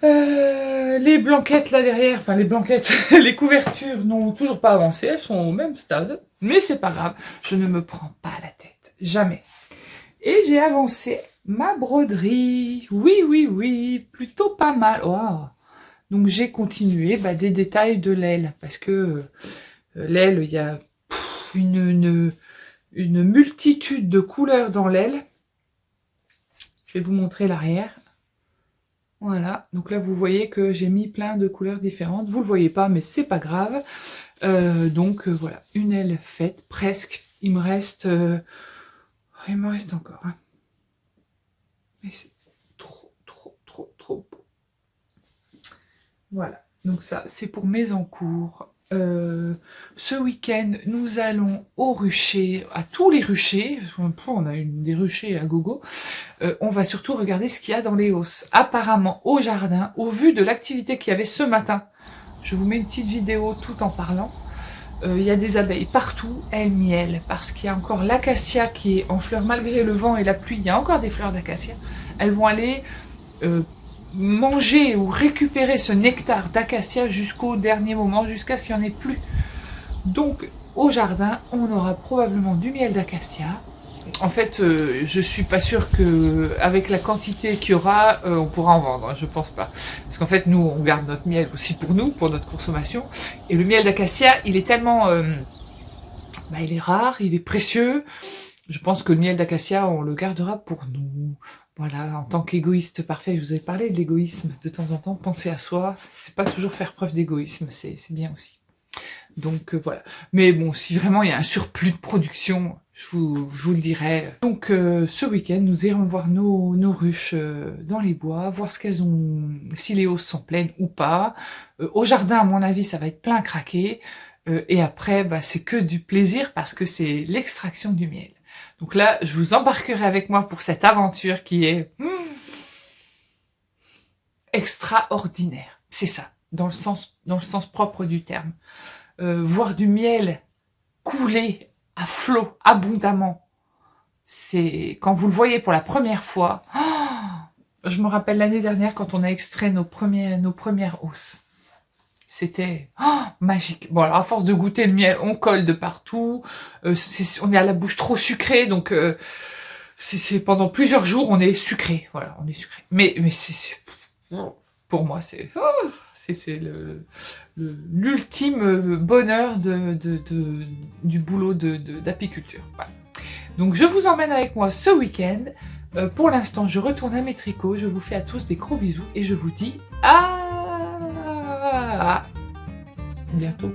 Les blanquettes là derrière, enfin les blanquettes, les couvertures n'ont toujours pas avancé, elles sont au même stade, mais c'est pas grave, je ne me prends pas la tête, jamais. Et j'ai avancé ma broderie, oui, plutôt pas mal. Oh. Donc j'ai continué des détails de l'aile, parce que l'aile, il y a une multitude de couleurs dans l'aile. Je vais vous montrer l'arrière. Voilà, donc là vous voyez que j'ai mis plein de couleurs différentes, vous le voyez pas mais c'est pas grave. Voilà, une aile faite, presque, il me reste encore, hein. Mais c'est trop beau. Voilà, donc ça c'est pour mes encours. Ce week-end, nous allons au rucher, à tous les ruchers, on a des ruchers à gogo, on va surtout regarder ce qu'il y a dans les hausses. Apparemment, au jardin, au vu de l'activité qu'il y avait ce matin, je vous mets une petite vidéo tout en parlant, il y a des abeilles partout, elles miellent, parce qu'il y a encore l'acacia qui est en fleurs malgré le vent et la pluie, il y a encore des fleurs d'acacia. Elles vont aller manger ou récupérer ce nectar d'acacia jusqu'au dernier moment, jusqu'à ce qu'il n'y en ait plus. Donc au jardin, on aura probablement du miel d'acacia. En fait, je suis pas sûre que avec la quantité qu'il y aura, on pourra en vendre, hein, je pense pas. Parce qu'en fait, nous, on garde notre miel aussi pour nous, pour notre consommation. Et le miel d'acacia, il est tellement... il est rare, il est précieux. Je pense que le miel d'acacia, on le gardera pour nous. Voilà, en tant qu'égoïste parfait, je vous avais parlé de l'égoïsme de temps en temps. Penser à soi, c'est pas toujours faire preuve d'égoïsme, c'est bien aussi. Donc voilà. Mais bon, si vraiment il y a un surplus de production, je vous le dirai. Donc ce week-end, nous irons voir nos ruches dans les bois, voir ce qu'elles ont, si les hausses sont pleines ou pas. Au jardin, à mon avis, ça va être plein craqué. Et après, c'est que du plaisir parce que c'est l'extraction du miel. Donc là, je vous embarquerai avec moi pour cette aventure qui est extraordinaire. C'est ça, dans le sens propre du terme. Voir du miel couler à flot, abondamment. C'est quand vous le voyez pour la première fois. Je me rappelle l'année dernière quand on a extrait nos premières hausses. C'était magique. Bon, alors à force de goûter le miel, on colle de partout. On est à la bouche trop sucrée, donc c'est pendant plusieurs jours on est sucré. Voilà, on est sucré. Mais pour moi c'est l'ultime bonheur du boulot d'apiculture. Voilà. Donc je vous emmène avec moi ce week-end. Pour l'instant, je retourne à mes tricots. Je vous fais à tous des gros bisous et je vous dis à bientôt.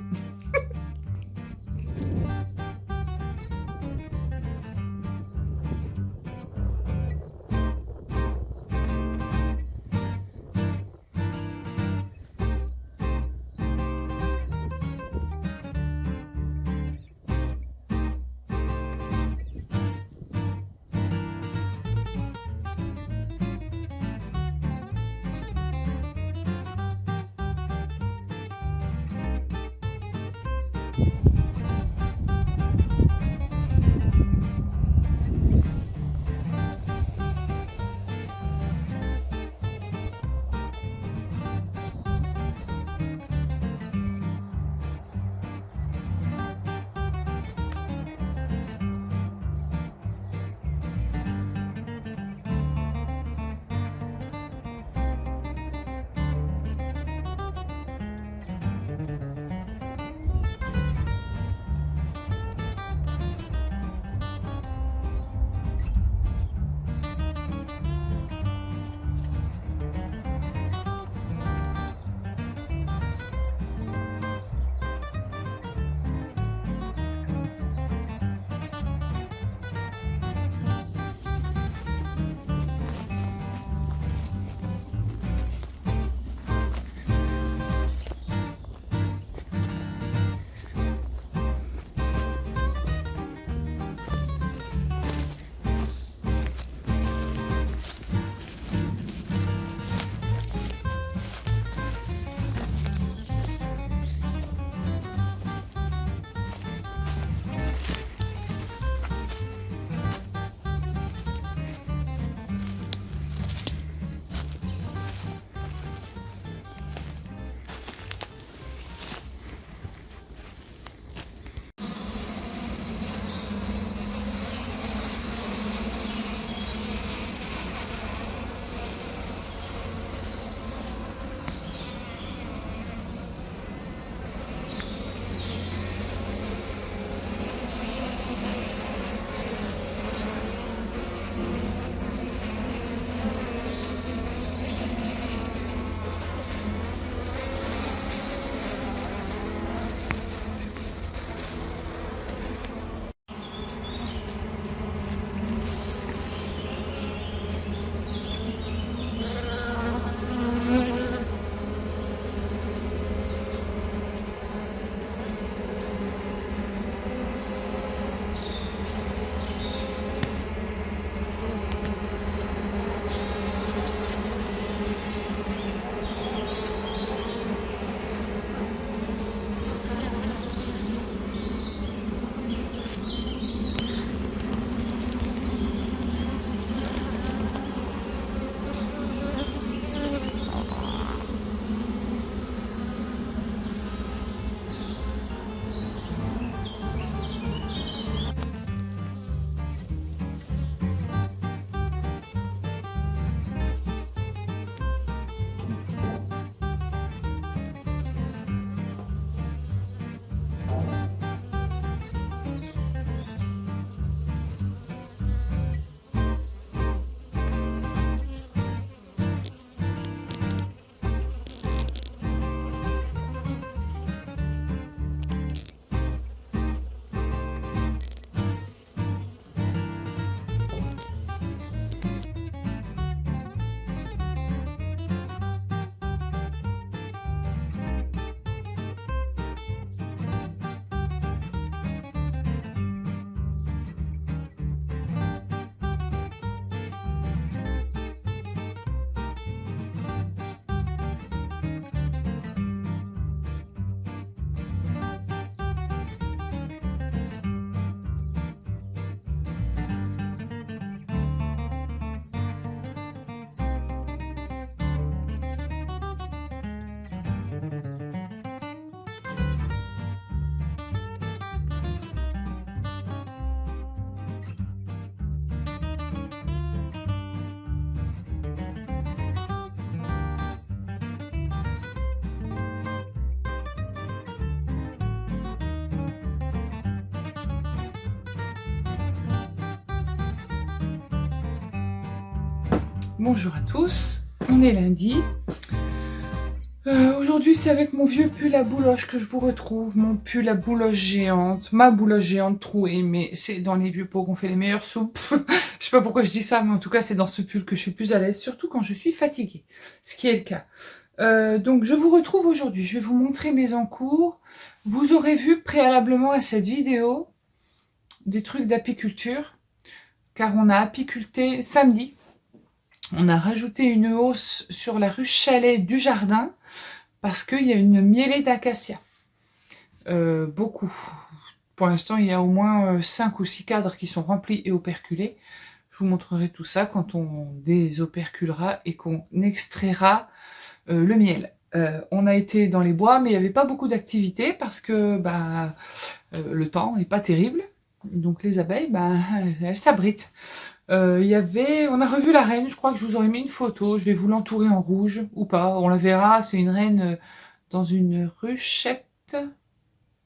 Bonjour à tous, on est lundi. Aujourd'hui c'est avec mon vieux pull à bouloche que je vous retrouve, mon pull à bouloche géante, ma bouloche géante trouée, mais c'est dans les vieux pots qu'on fait les meilleures soupes. Je sais pas pourquoi je dis ça, mais en tout cas c'est dans ce pull que je suis plus à l'aise, surtout quand je suis fatiguée, ce qui est le cas. Donc je vous retrouve aujourd'hui, je vais vous montrer mes encours. Vous aurez vu préalablement à cette vidéo des trucs d'apiculture, car on a apiculté samedi. On a rajouté une hausse sur la ruche chalet du jardin parce qu'il y a une mielée d'acacia. Beaucoup. Pour l'instant, il y a au moins 5 ou 6 cadres qui sont remplis et operculés. Je vous montrerai tout ça quand on désoperculera et qu'on extraira le miel. On a été dans les bois, mais il n'y avait pas beaucoup d'activité parce que le temps n'est pas terrible. Donc les abeilles, elles s'abritent. On a revu la reine, je crois que je vous aurais mis une photo, je vais vous l'entourer en rouge ou pas, on la verra, c'est une reine dans une ruchette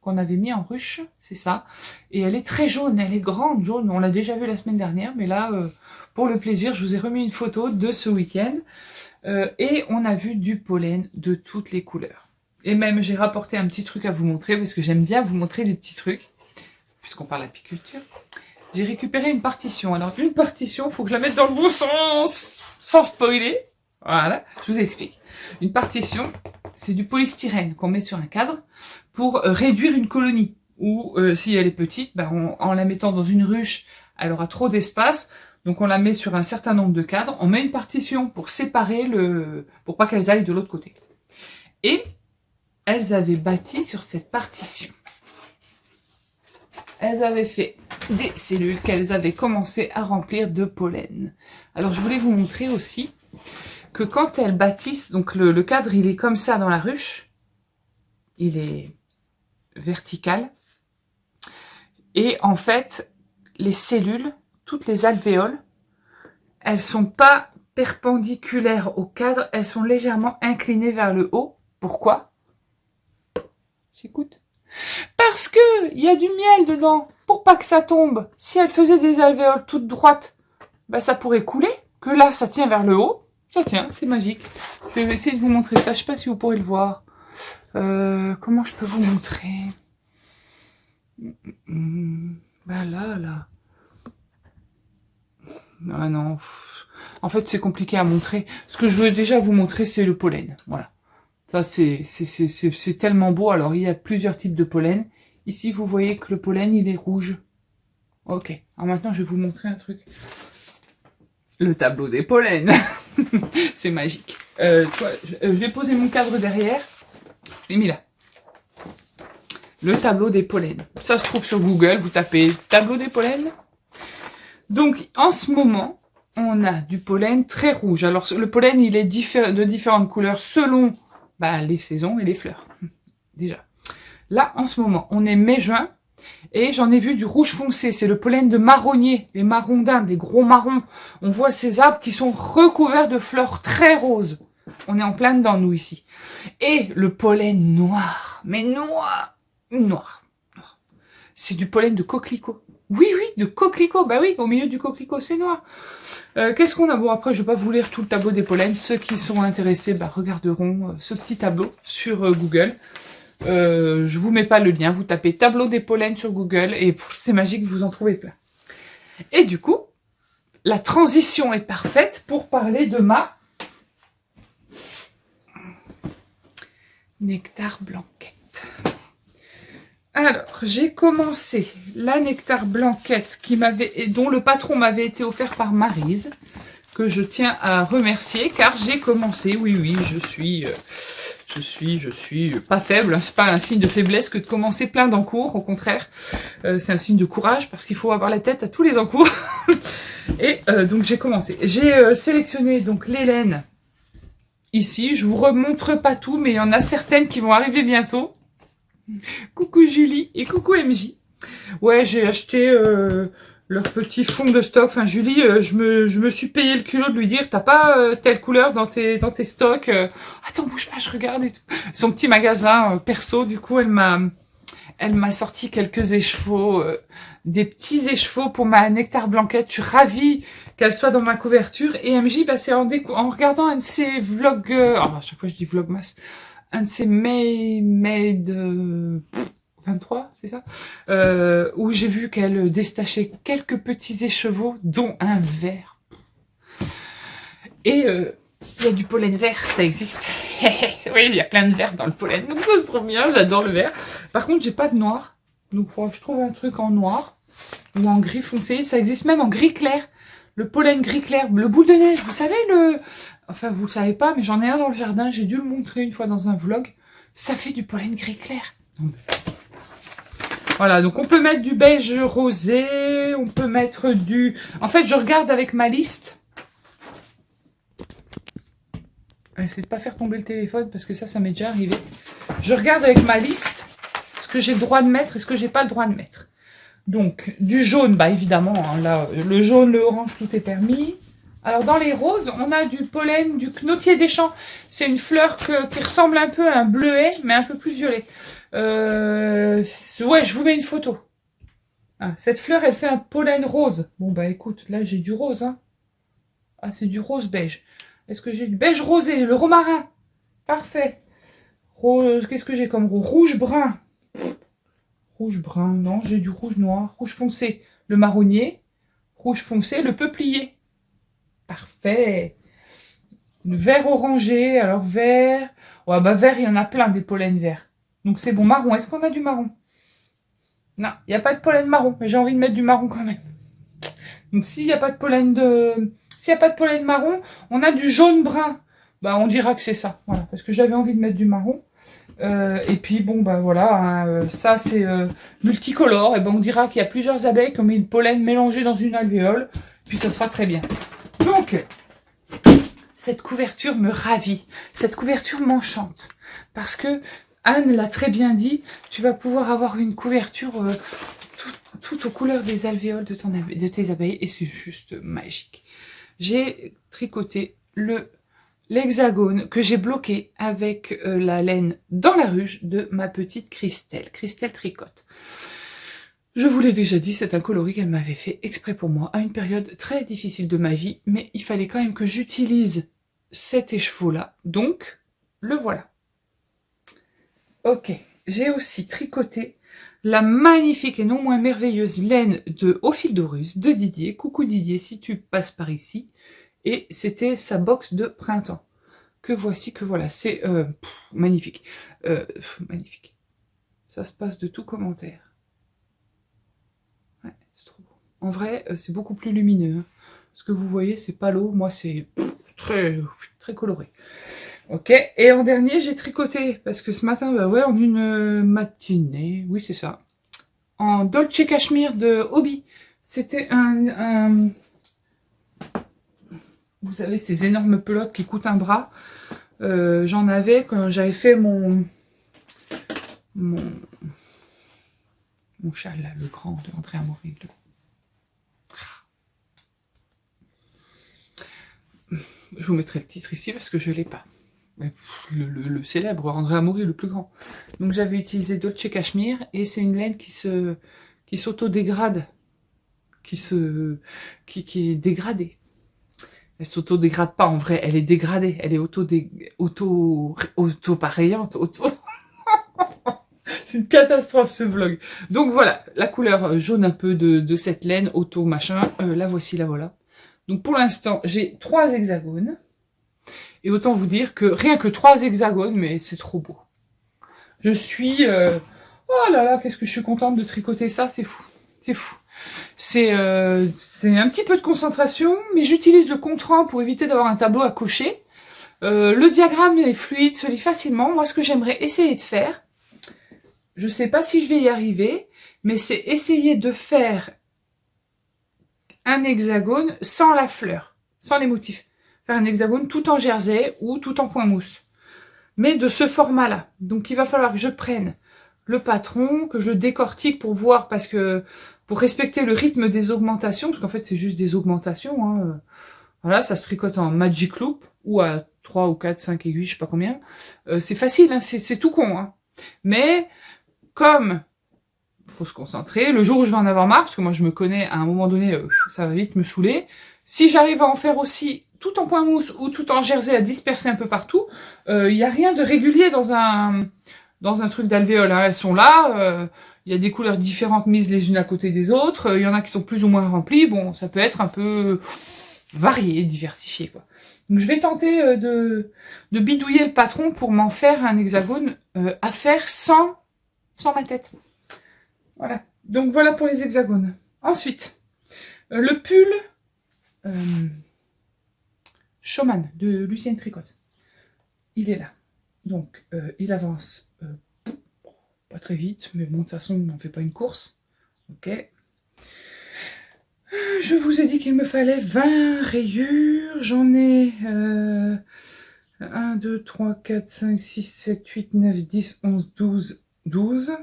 qu'on avait mis en ruche, c'est ça, et elle est très jaune, elle est grande jaune, on l'a déjà vue la semaine dernière, mais là, pour le plaisir, je vous ai remis une photo de ce week-end, et on a vu du pollen de toutes les couleurs. Et même, j'ai rapporté un petit truc à vous montrer, parce que j'aime bien vous montrer des petits trucs, puisqu'on parle apiculture. J'ai récupéré une partition. Alors, une partition, faut que je la mette dans le bon sens, sans spoiler. Voilà, je vous explique. Une partition, c'est du polystyrène qu'on met sur un cadre pour réduire une colonie. Ou si elle est petite, en la mettant dans une ruche, elle aura trop d'espace. Donc, on la met sur un certain nombre de cadres. On met une partition pour séparer pour pas qu'elles aillent de l'autre côté. Et elles avaient bâti sur cette partition. Elles avaient fait des cellules qu'elles avaient commencé à remplir de pollen. Alors je voulais vous montrer aussi que quand elles bâtissent, donc le cadre il est comme ça dans la ruche, il est vertical, et en fait les cellules, toutes les alvéoles, elles sont pas perpendiculaires au cadre, elles sont légèrement inclinées vers le haut. Pourquoi? J'écoute. Parce que il y a du miel dedans, pour pas que ça tombe. Si elle faisait des alvéoles toutes droites, ça pourrait couler. Que là, ça tient vers le haut. Ça tient, c'est magique. Je vais essayer de vous montrer ça. Je sais pas si vous pourrez le voir. Comment je peux vous montrer? Là. Ah non. En fait, c'est compliqué à montrer. Ce que je veux déjà vous montrer, c'est le pollen. Voilà. Ça, c'est tellement beau. Alors, il y a plusieurs types de pollen. Ici, vous voyez que le pollen, il est rouge. Ok. Alors maintenant, je vais vous montrer un truc. Le tableau des pollens. C'est magique. Je vais poser mon cadre derrière. Je l'ai mis là. Le tableau des pollens. Ça se trouve sur Google. Vous tapez tableau des pollens. Donc, en ce moment, on a du pollen très rouge. Alors, le pollen, il est de différentes couleurs selon les saisons et les fleurs. Déjà. Là, en ce moment, on est mai-juin, et j'en ai vu du rouge foncé. C'est le pollen de marronnier, les marrons d'Inde, les gros marrons. On voit ces arbres qui sont recouverts de fleurs très roses. On est en plein dedans, nous, ici. Et le pollen noir, mais noir. C'est du pollen de coquelicot. Oui, de coquelicot. Oui, au milieu du coquelicot, c'est noir. Qu'est-ce qu'on a? Bon, après, je vais pas vous lire tout le tableau des pollens. Ceux qui sont intéressés, regarderont ce petit tableau sur Google. Je vous mets pas le lien. Vous tapez tableau des pollens sur Google et c'est magique, vous en trouvez plein. Et du coup, la transition est parfaite pour parler de ma nectar blanquette. Alors, j'ai commencé la nectar blanquette dont le patron m'avait été offert par Maryse, que je tiens à remercier, car j'ai commencé, oui, je suis pas faible, c'est pas un signe de faiblesse que de commencer plein d'encours, au contraire, c'est un signe de courage, parce qu'il faut avoir la tête à tous les encours. Et donc j'ai commencé. J'ai sélectionné donc les laines, ici, je vous remontre pas tout, mais il y en a certaines qui vont arriver bientôt. Coucou Julie et coucou MJ. Ouais, j'ai acheté leur petit fond de stock. Enfin, Julie, je me suis payé le culot de lui dire, t'as pas telle couleur dans tes stocks. Attends, bouge pas, je regarde et tout. Son petit magasin perso, du coup, elle m'a sorti quelques écheveaux, des petits écheveaux pour ma nectar blanquette. Je suis ravie qu'elle soit dans ma couverture. Et MJ, bah, c'est en regardant un de ses vlogs, à chaque fois je dis vlogmas, un de ses made 23, c'est ça, où j'ai vu qu'elle détachait quelques petits écheveaux, dont un vert. Et il y a du pollen vert, ça existe. Oui, il y a plein de vert dans le pollen, donc ça se trouve bien, j'adore le vert. Par contre, j'ai pas de noir, donc faut que je trouve un truc en noir ou en gris foncé. Ça existe même en gris clair, le pollen gris clair, le boule de neige. Vous savez enfin vous le savez pas, mais j'en ai un dans le jardin. J'ai dû le montrer une fois dans un vlog. Ça fait du pollen gris clair. Voilà, donc on peut mettre du beige rosé, on peut mettre du... En fait, je regarde avec ma liste. Essayez de pas faire tomber le téléphone parce que ça m'est déjà arrivé. Je regarde avec ma liste ce que j'ai le droit de mettre et ce que j'ai pas le droit de mettre. Donc, du jaune, bah évidemment, hein, là, le jaune, le orange, tout est permis. Alors, dans les roses, on a du pollen du cnotier des champs. C'est une fleur qui ressemble un peu à un bleuet, mais un peu plus violet. Ouais, je vous mets une photo. Ah, cette fleur, elle fait un pollen rose. Bon, bah écoute, là, j'ai du rose. Hein. Ah, c'est du rose beige. Est-ce que j'ai du beige rosé? Le romarin. Parfait. Rose, qu'est-ce que j'ai comme rouge? Rouge brun. Rouge brun, non, j'ai du rouge noir. Rouge foncé, le marronnier. Rouge foncé, le peuplier. Parfait. Le vert orangé, alors vert. Ouais, bah vert, il y en a plein des pollens verts. Donc c'est bon. Marron, est-ce qu'on a du marron? Non, il n'y a pas de pollen marron, mais j'ai envie de mettre du marron quand même. Donc s'il n'y a pas de pollen S'il n'y a pas de pollen marron, on a du jaune brun. Bah on dira que c'est ça, voilà, parce que j'avais envie de mettre du marron. Et puis bon bah voilà, hein, ça c'est multicolore, et ben on dira qu'il y a plusieurs abeilles qui ont mis le pollen mélangé dans une alvéole, puis ça sera très bien. Donc, cette couverture me ravit, cette couverture m'enchante, parce que Anne l'a très bien dit, tu vas pouvoir avoir une couverture tout aux couleurs des alvéoles de tes abeilles, et c'est juste magique. J'ai tricoté l'hexagone que j'ai bloqué avec la laine dans la ruche de ma petite Christelle. Christelle tricote. Je vous l'ai déjà dit, c'est un coloris qu'elle m'avait fait exprès pour moi à une période très difficile de ma vie, mais il fallait quand même que j'utilise cet écheveau-là, donc le voilà. Ok, j'ai aussi tricoté la magnifique et non moins merveilleuse laine de Au fil d'Horus de Didier. Coucou Didier, si tu passes par ici. Et c'était sa box de printemps. Que voici, que voilà. C'est magnifique. Magnifique. Ça se passe de tout commentaire. Ouais, c'est trop beau. En vrai, c'est beaucoup plus lumineux. Hein. Ce que vous voyez, c'est pas l'eau. Moi, c'est très, très coloré. Ok, et en dernier, j'ai tricoté, parce que ce matin, bah ouais, en une matinée, oui, c'est ça, en Dolce Cashmere de Hobby. C'était un... Vous savez, ces énormes pelotes qui coûtent un bras. J'en avais quand j'avais fait mon châle, là, le grand de André Amory. Je vous mettrai le titre ici parce que je l'ai pas. Le célèbre André Amory, le plus grand. Donc j'avais utilisé Dolce Cashmere et c'est une laine qui s'auto-dégrade, qui est dégradée. Elle s'auto-dégrade pas en vrai, elle est dégradée, elle est auto-pareillante, C'est une catastrophe ce vlog. Donc voilà, la couleur jaune un peu de cette laine, auto-machin, la voici, la voilà. Donc pour l'instant, j'ai 3 hexagones. Et autant vous dire que rien que 3 hexagones, mais c'est trop beau. Je suis... Oh là là, qu'est-ce que je suis contente de tricoter ça, c'est fou. C'est fou. C'est un petit peu de concentration, mais j'utilise le compte-rend pour éviter d'avoir un tableau à cocher. Le diagramme est fluide, se lit facilement. Moi, ce que j'aimerais essayer de faire, je sais pas si je vais y arriver, mais c'est essayer de faire un hexagone sans la fleur, sans les motifs. Faire un hexagone tout en jersey ou tout en point mousse. Mais de ce format-là. Donc il va falloir que je prenne le patron, que je le décortique pour voir, parce que pour respecter le rythme des augmentations, parce qu'en fait c'est juste des augmentations. Hein. Voilà, ça se tricote en Magic Loop, ou à 3 ou 4, 5 aiguilles, je sais pas combien. C'est facile, hein, c'est tout con. Hein. Mais comme faut se concentrer, le jour où je vais en avoir marre, parce que moi je me connais, à un moment donné, ça va vite me saouler, Si j'arrive à en faire aussi tout en point mousse ou tout en jersey à disperser un peu partout, il n'y a rien de régulier dans un truc d'alvéole. Hein. Elles sont là, il y a des couleurs différentes mises les unes à côté des autres, il y en a qui sont plus ou moins remplies. Bon, ça peut être un peu varié, diversifié, quoi. Donc je vais tenter de bidouiller le patron pour m'en faire un hexagone à faire sans ma tête. Voilà. Donc voilà pour les hexagones. Ensuite, le pull Showman de Lucienne Tricotte. Il est là. Donc il avance pas très vite, mais bon, de toute façon, on ne fait pas une course. Ok. Je vous ai dit qu'il me fallait 20 rayures. J'en ai 1, 2, 3, 4, 5, 6, 7, 8, 9, 10, 11, 12, 12.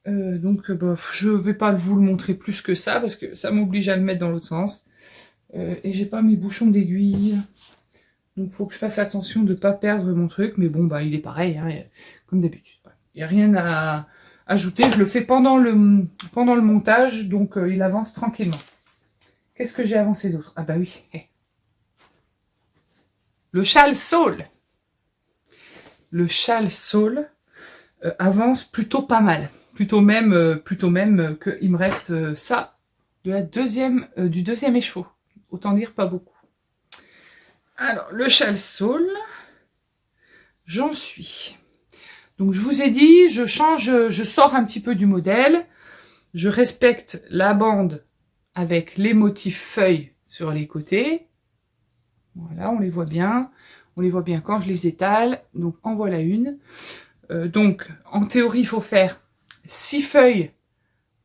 Donc bah, je vais pas vous le montrer plus que ça parce que ça m'oblige à le mettre dans l'autre sens. Et j'ai pas mes bouchons d'aiguille. Donc faut que je fasse attention de pas perdre mon truc. Mais bon, bah il est pareil, hein, comme d'habitude. Il n'y a rien à ajouter. Je le fais pendant le montage, donc il avance tranquillement. Qu'est-ce que j'ai avancé d'autre? Ah bah oui. Le châle saule. Le châle saule avance plutôt pas mal. Plutôt même qu'il me reste ça de du deuxième écheveau. Autant dire pas beaucoup. Alors, le châle saule, j'en suis. Donc, je vous ai dit, je sors un petit peu du modèle. Je respecte la bande avec les motifs feuilles sur les côtés. Voilà, on les voit bien. On les voit bien quand je les étale. Donc, en voilà une. Donc, en théorie, il faut faire 6 feuilles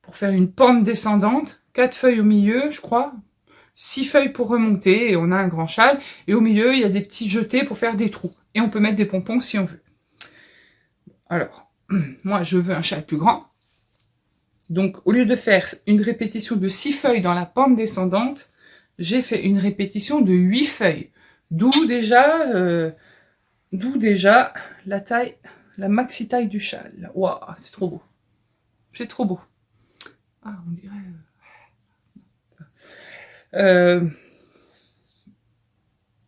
pour faire une pente descendante. 4 feuilles au milieu, je crois. 6 feuilles pour remonter et on a un grand châle. Et au milieu, il y a des petits jetés pour faire des trous. Et on peut mettre des pompons si on veut. Alors, moi, je veux un châle plus grand. Donc, au lieu de faire une répétition de 6 feuilles dans la pente descendante, j'ai fait une répétition de 8 feuilles. D'où déjà la taille, la maxi taille du châle. Waouh, c'est trop beau. C'est trop beau. Ah, on dirait...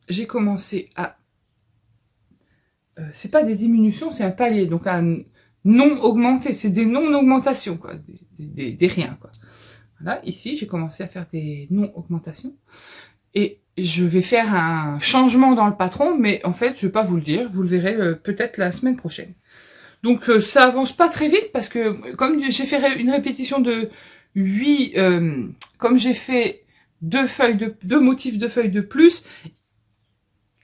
j'ai commencé à... c'est pas des diminutions, c'est un palier. Donc, un non augmenté. C'est des non-augmentations, quoi. Des riens, quoi. Voilà, ici, j'ai commencé à faire des non-augmentations. Et je vais faire un changement dans le patron, mais en fait, je vais pas vous le dire. Vous le verrez peut-être la semaine prochaine. Donc, ça avance pas très vite parce que, comme j'ai fait une répétition de 8... comme j'ai fait deux motifs de feuilles de plus,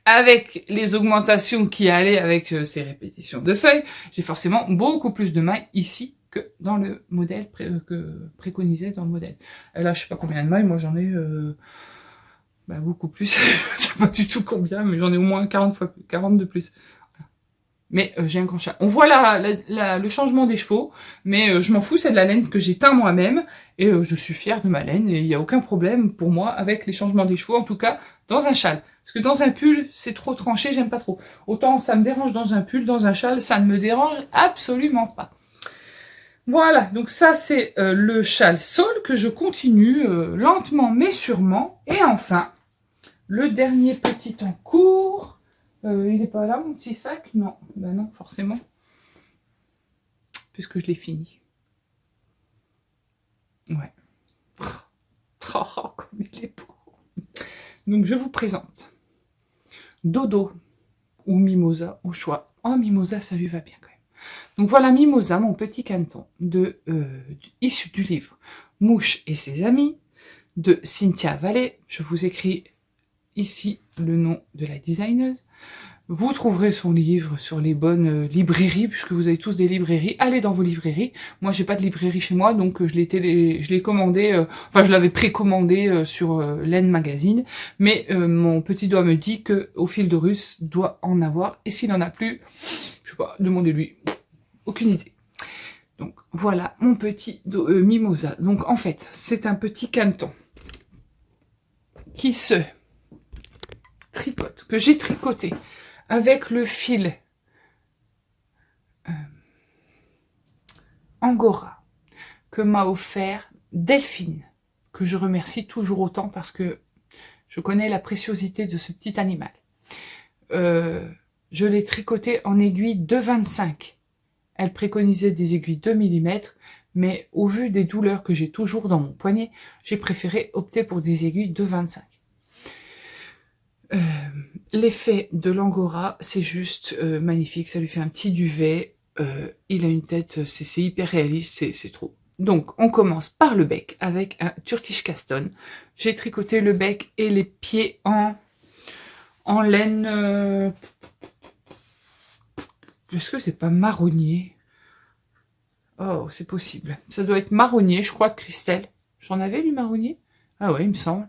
avec les augmentations qui allaient avec ces répétitions de feuilles, j'ai forcément beaucoup plus de mailles ici que dans le modèle préconisé dans le modèle. Et là, je sais pas combien de mailles, moi j'en ai beaucoup plus. Je sais pas du tout combien, mais j'en ai au moins 40 de plus. Mais j'ai un grand chat. On voit le changement des chevaux, mais je m'en fous, c'est de la laine que j'ai teint moi-même, et je suis fière de ma laine, et il n'y a aucun problème pour moi avec les changements des chevaux, en tout cas dans un châle. Parce que dans un pull, c'est trop tranché, j'aime pas trop. Autant ça me dérange dans un pull, dans un châle, ça ne me dérange absolument pas. Voilà, donc ça c'est le châle saule que je continue lentement mais sûrement. Et enfin, le dernier petit en cours... il n'est pas là, mon petit sac? Non, ben non, forcément. Puisque je l'ai fini. Ouais. Oh, comme il est beau. Donc, je vous présente Dodo ou Mimosa, au choix. Oh, Mimosa, ça lui va bien quand même. Donc, voilà Mimosa, mon petit canton, issu du livre Mouche et ses amis, de Cynthia Vallée. Je vous écris ici le nom de la designeuse. Vous trouverez son livre sur les bonnes librairies, puisque vous avez tous des librairies. Allez dans vos librairies. Moi, j'ai pas de librairie chez moi, donc je l'ai commandé, enfin, je l'avais précommandé sur Laine Magazine. Mais mon petit doigt me dit que au fil de Russe doit en avoir. Et s'il en a plus, je sais pas, demandez-lui. Aucune idée. Donc, voilà mon petit Mimosa. Donc, en fait, c'est un petit canton qui se tricote, que j'ai tricoté avec le fil Angora que m'a offert Delphine, que je remercie toujours autant parce que je connais la préciosité de ce petit animal. Je l'ai tricoté en aiguille 2,25. Elle préconisait des aiguilles 2 mm, mais au vu des douleurs que j'ai toujours dans mon poignet, j'ai préféré opter pour des aiguilles 2,25. L'effet de l'angora, c'est juste magnifique, ça lui fait un petit duvet, il a une tête, c'est hyper réaliste, c'est trop. Donc on commence par le bec avec un Turkish Caston. J'ai tricoté le bec et les pieds en laine... Est-ce que c'est pas marronnier? Oh, c'est possible. Ça doit être marronnier, je crois, de Christelle. J'en avais du marronnier? Ah ouais, il me semble.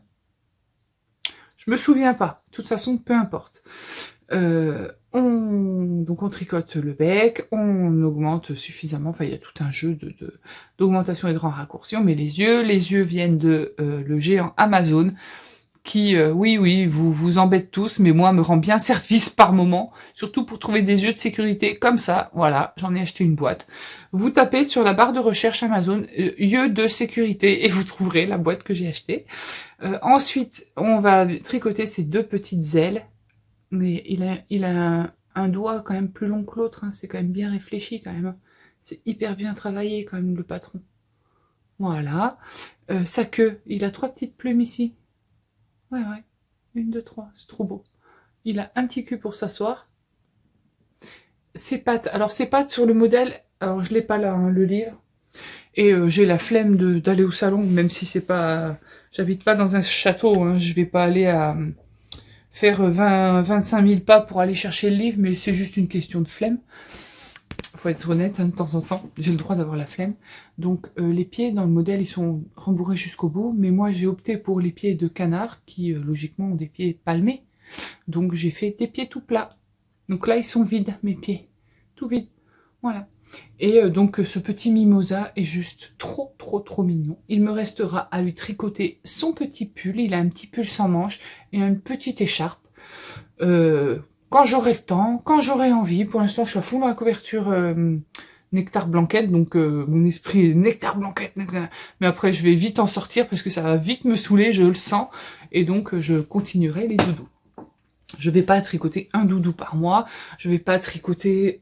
Je me souviens pas. De toute façon, peu importe. Donc on tricote le bec, on augmente suffisamment, enfin il y a tout un jeu d'augmentation et de raccourci. On met les yeux viennent de le géant Amazon, qui, oui, vous embête tous, mais moi, me rend bien service par moment, surtout pour trouver des yeux de sécurité, comme ça, voilà, j'en ai acheté une boîte. Vous tapez sur la barre de recherche Amazon, yeux de sécurité, et vous trouverez la boîte que j'ai achetée. Ensuite, on va tricoter ces deux petites ailes, mais il a un doigt quand même plus long que l'autre, hein, c'est quand même bien réfléchi quand même, c'est hyper bien travaillé quand même le patron. Voilà, sa queue, il a 3 petites plumes ici. Ouais, 1, 2, 3, c'est trop beau. Il a un petit cul pour s'asseoir. Ses pattes, alors ses pattes sur le modèle, alors je l'ai pas là, hein, le livre. Et j'ai la flemme d'aller au salon, même si c'est pas... J'habite pas dans un château, hein, je vais pas aller à faire 25 000 pas pour aller chercher le livre, mais c'est juste une question de flemme. Faut être honnête, hein, de temps en temps, j'ai le droit d'avoir la flemme. Donc les pieds dans le modèle, ils sont rembourrés jusqu'au bout, mais moi j'ai opté pour les pieds de canard, qui logiquement ont des pieds palmés. Donc j'ai fait des pieds tout plats. Donc là ils sont vides, mes pieds. Tout vides. Voilà. Et donc ce petit mimosa est juste trop mignon. Il me restera à lui tricoter son petit pull. Il a un petit pull sans manches et une petite écharpe. Quand j'aurai le temps, quand j'aurai envie. Pour l'instant, je suis à fond dans la couverture Nectar Blanquette, donc mon esprit est Nectar Blanquette, mais après je vais vite en sortir parce que ça va vite me saouler, je le sens, et donc je continuerai les doudous. Je vais pas tricoter un doudou par mois, je vais pas tricoter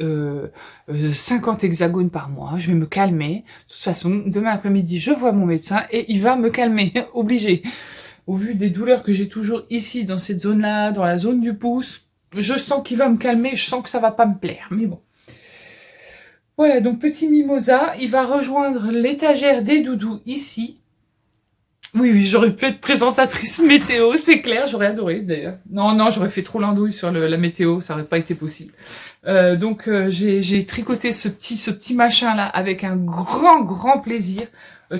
50 hexagones par mois, je vais me calmer. De toute façon, demain après-midi, je vois mon médecin et il va me calmer, obligé. Au vu des douleurs que j'ai toujours ici, dans cette zone-là, dans la zone du pouce, je sens qu'il va me calmer, je sens que ça va pas me plaire, mais bon. Voilà, donc petit mimosa, il va rejoindre l'étagère des doudous ici. Oui, j'aurais pu être présentatrice météo, c'est clair, j'aurais adoré d'ailleurs. Non, j'aurais fait trop l'andouille sur la météo, ça aurait pas été possible. Donc j'ai tricoté ce petit machin là avec un grand plaisir.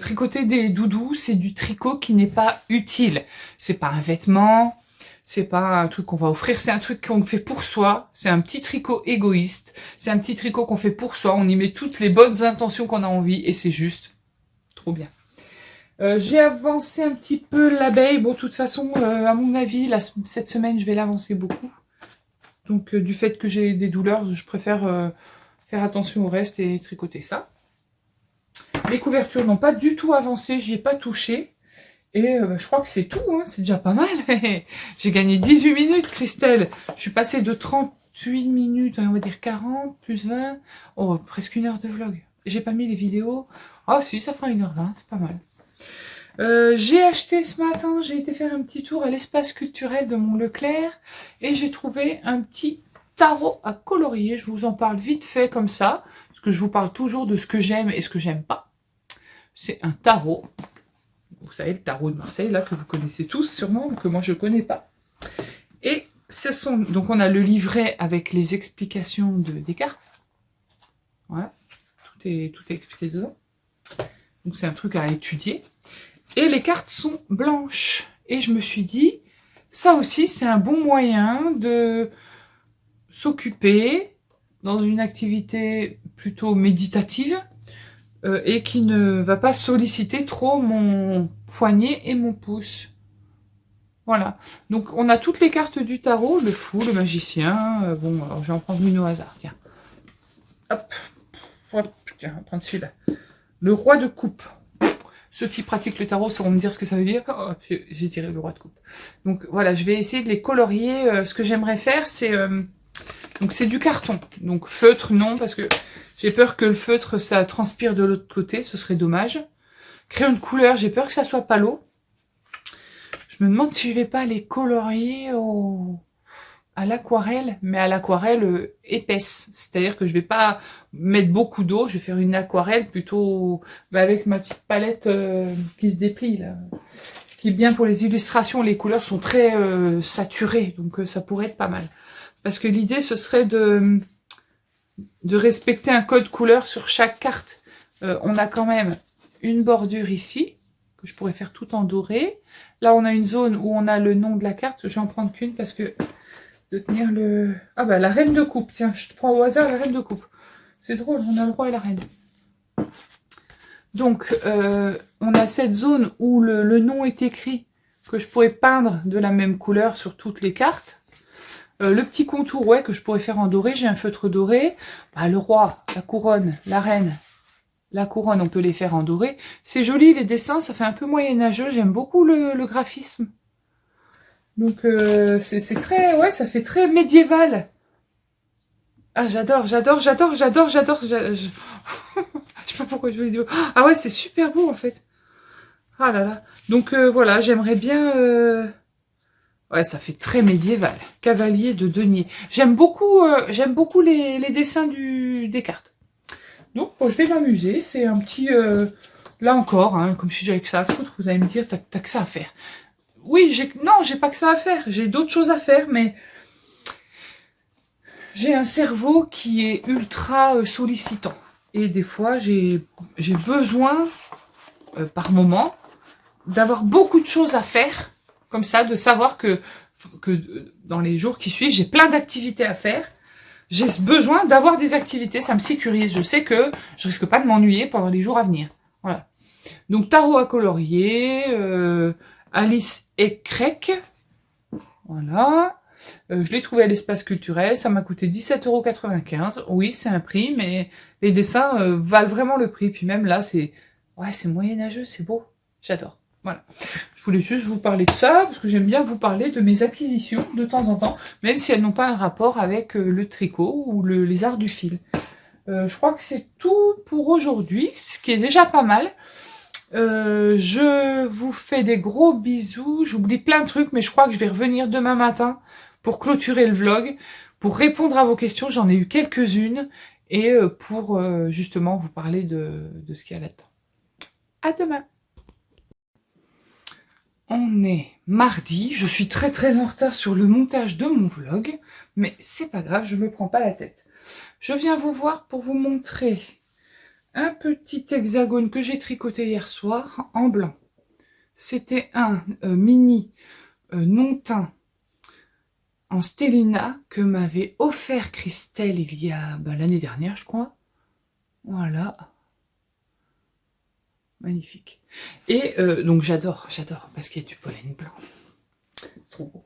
Tricoter des doudous, c'est du tricot qui n'est pas utile. C'est pas un vêtement, c'est pas un truc qu'on va offrir, c'est un truc qu'on fait pour soi. C'est un petit tricot égoïste, c'est un petit tricot qu'on fait pour soi. On y met toutes les bonnes intentions qu'on a envie et c'est juste trop bien. J'ai avancé un petit peu l'abeille. Bon, de toute façon, à mon avis, cette semaine, je vais l'avancer beaucoup. Donc, du fait que j'ai des douleurs, je préfère faire attention au reste et tricoter ça. Les couvertures n'ont pas du tout avancé, j'y ai pas touché. Et je crois que c'est tout, hein, c'est déjà pas mal. J'ai gagné 18 minutes, Christelle. Je suis passée de 38 minutes, on va dire 40, plus 20. Oh, presque 1 heure de vlog. J'ai pas mis les vidéos. Ah si, ça fera 1h20, c'est pas mal. J'ai acheté ce matin, j'ai été faire un petit tour à l'espace culturel de mon Leclerc et j'ai trouvé un petit tarot à colorier. Je vous en parle vite fait comme ça, parce que je vous parle toujours de ce que j'aime et ce que j'aime pas. C'est un tarot, vous savez, le tarot de Marseille, là, que vous connaissez tous sûrement, que moi je connais pas. Et donc on a le livret avec les explications des cartes. Voilà, tout est expliqué dedans. Donc c'est un truc à étudier. Et les cartes sont blanches. Et je me suis dit, ça aussi, c'est un bon moyen de s'occuper dans une activité plutôt méditative et qui ne va pas solliciter trop mon poignet et mon pouce. Voilà. Donc, on a toutes les cartes du tarot, le fou, le magicien. Bon, alors je vais en prendre une au hasard, tiens. Hop. Hop, tiens, on va prendre celui-là. Le roi de coupe. Ceux qui pratiquent le tarot sauront me dire ce que ça veut dire. Oh, j'ai tiré le roi de coupe. Donc voilà, je vais essayer de les colorier. Ce que j'aimerais faire, c'est donc c'est du carton. Donc feutre, non, parce que j'ai peur que le feutre, ça transpire de l'autre côté. Ce serait dommage. Crayon de couleur, j'ai peur que ça soit palo. Je me demande si je vais pas les colorier à l'aquarelle, mais à l'aquarelle épaisse. C'est-à-dire que je vais pas mettre beaucoup d'eau, je vais faire une aquarelle plutôt avec ma petite palette qui se déplie, là. Qui est bien pour les illustrations. Les couleurs sont très saturées, donc ça pourrait être pas mal. Parce que l'idée, ce serait de respecter un code couleur sur chaque carte. On a quand même une bordure ici, que je pourrais faire tout en doré. Là, on a une zone où on a le nom de la carte. Je vais en prendre qu'une parce que de tenir le... Ah bah, la reine de coupe. Tiens, je te prends au hasard la reine de coupe. C'est drôle, on a le roi et la reine. Donc, on a cette zone où le nom est écrit, que je pourrais peindre de la même couleur sur toutes les cartes. Le petit contour, ouais, que je pourrais faire en doré. J'ai un feutre doré. Bah, le roi, la couronne, la reine, la couronne, on peut les faire en doré. C'est joli, les dessins, ça fait un peu moyenâgeux. J'aime beaucoup le graphisme. Donc, c'est très... Ouais, ça fait très médiéval. Ah, j'adore. Je sais pas pourquoi je vous l'ai dit. Ah ouais, c'est super beau, en fait. Ah là là. Donc, voilà, j'aimerais bien... Ouais, ça fait très médiéval. Cavalier de denier. J'aime beaucoup les dessins des cartes. Donc, bon, je vais m'amuser. C'est un petit... Là encore, hein, comme si j'avais que ça à foutre, vous allez me dire, t'as que ça à faire. Oui, non, j'ai pas que ça à faire. J'ai d'autres choses à faire, mais... J'ai un cerveau qui est ultra sollicitant. Et des fois, j'ai besoin, par moment, d'avoir beaucoup de choses à faire. Comme ça, de savoir que dans les jours qui suivent, j'ai plein d'activités à faire. J'ai besoin d'avoir des activités, ça me sécurise. Je sais que je risque pas de m'ennuyer pendant les jours à venir. Voilà. Donc, tarot à colorier, Alice et Crec. Voilà. Je l'ai trouvé à l'espace culturel, ça m'a coûté 17,95 €. Oui, c'est un prix, mais les dessins valent vraiment le prix. Puis même là, c'est moyenâgeux, c'est beau. J'adore. Voilà. Je voulais juste vous parler de ça, parce que j'aime bien vous parler de mes acquisitions de temps en temps, même si elles n'ont pas un rapport avec le tricot ou les arts du fil. Je crois que c'est tout pour aujourd'hui, ce qui est déjà pas mal. Je vous fais des gros bisous. J'oublie plein de trucs, mais je crois que je vais revenir demain matin pour clôturer le vlog, pour répondre à vos questions. J'en ai eu quelques-unes, et pour justement vous parler de ce qu'il y a là-dedans. À demain! On est mardi, je suis très en retard sur le montage de mon vlog, mais c'est pas grave, je me prends pas la tête. Je viens vous voir pour vous montrer un petit hexagone que j'ai tricoté hier soir en blanc. C'était un mini non teint en Stellina que m'avait offert Christelle il y a l'année dernière, je crois. Voilà. Magnifique. Et donc j'adore, parce qu'il y a du pollen blanc. C'est trop beau.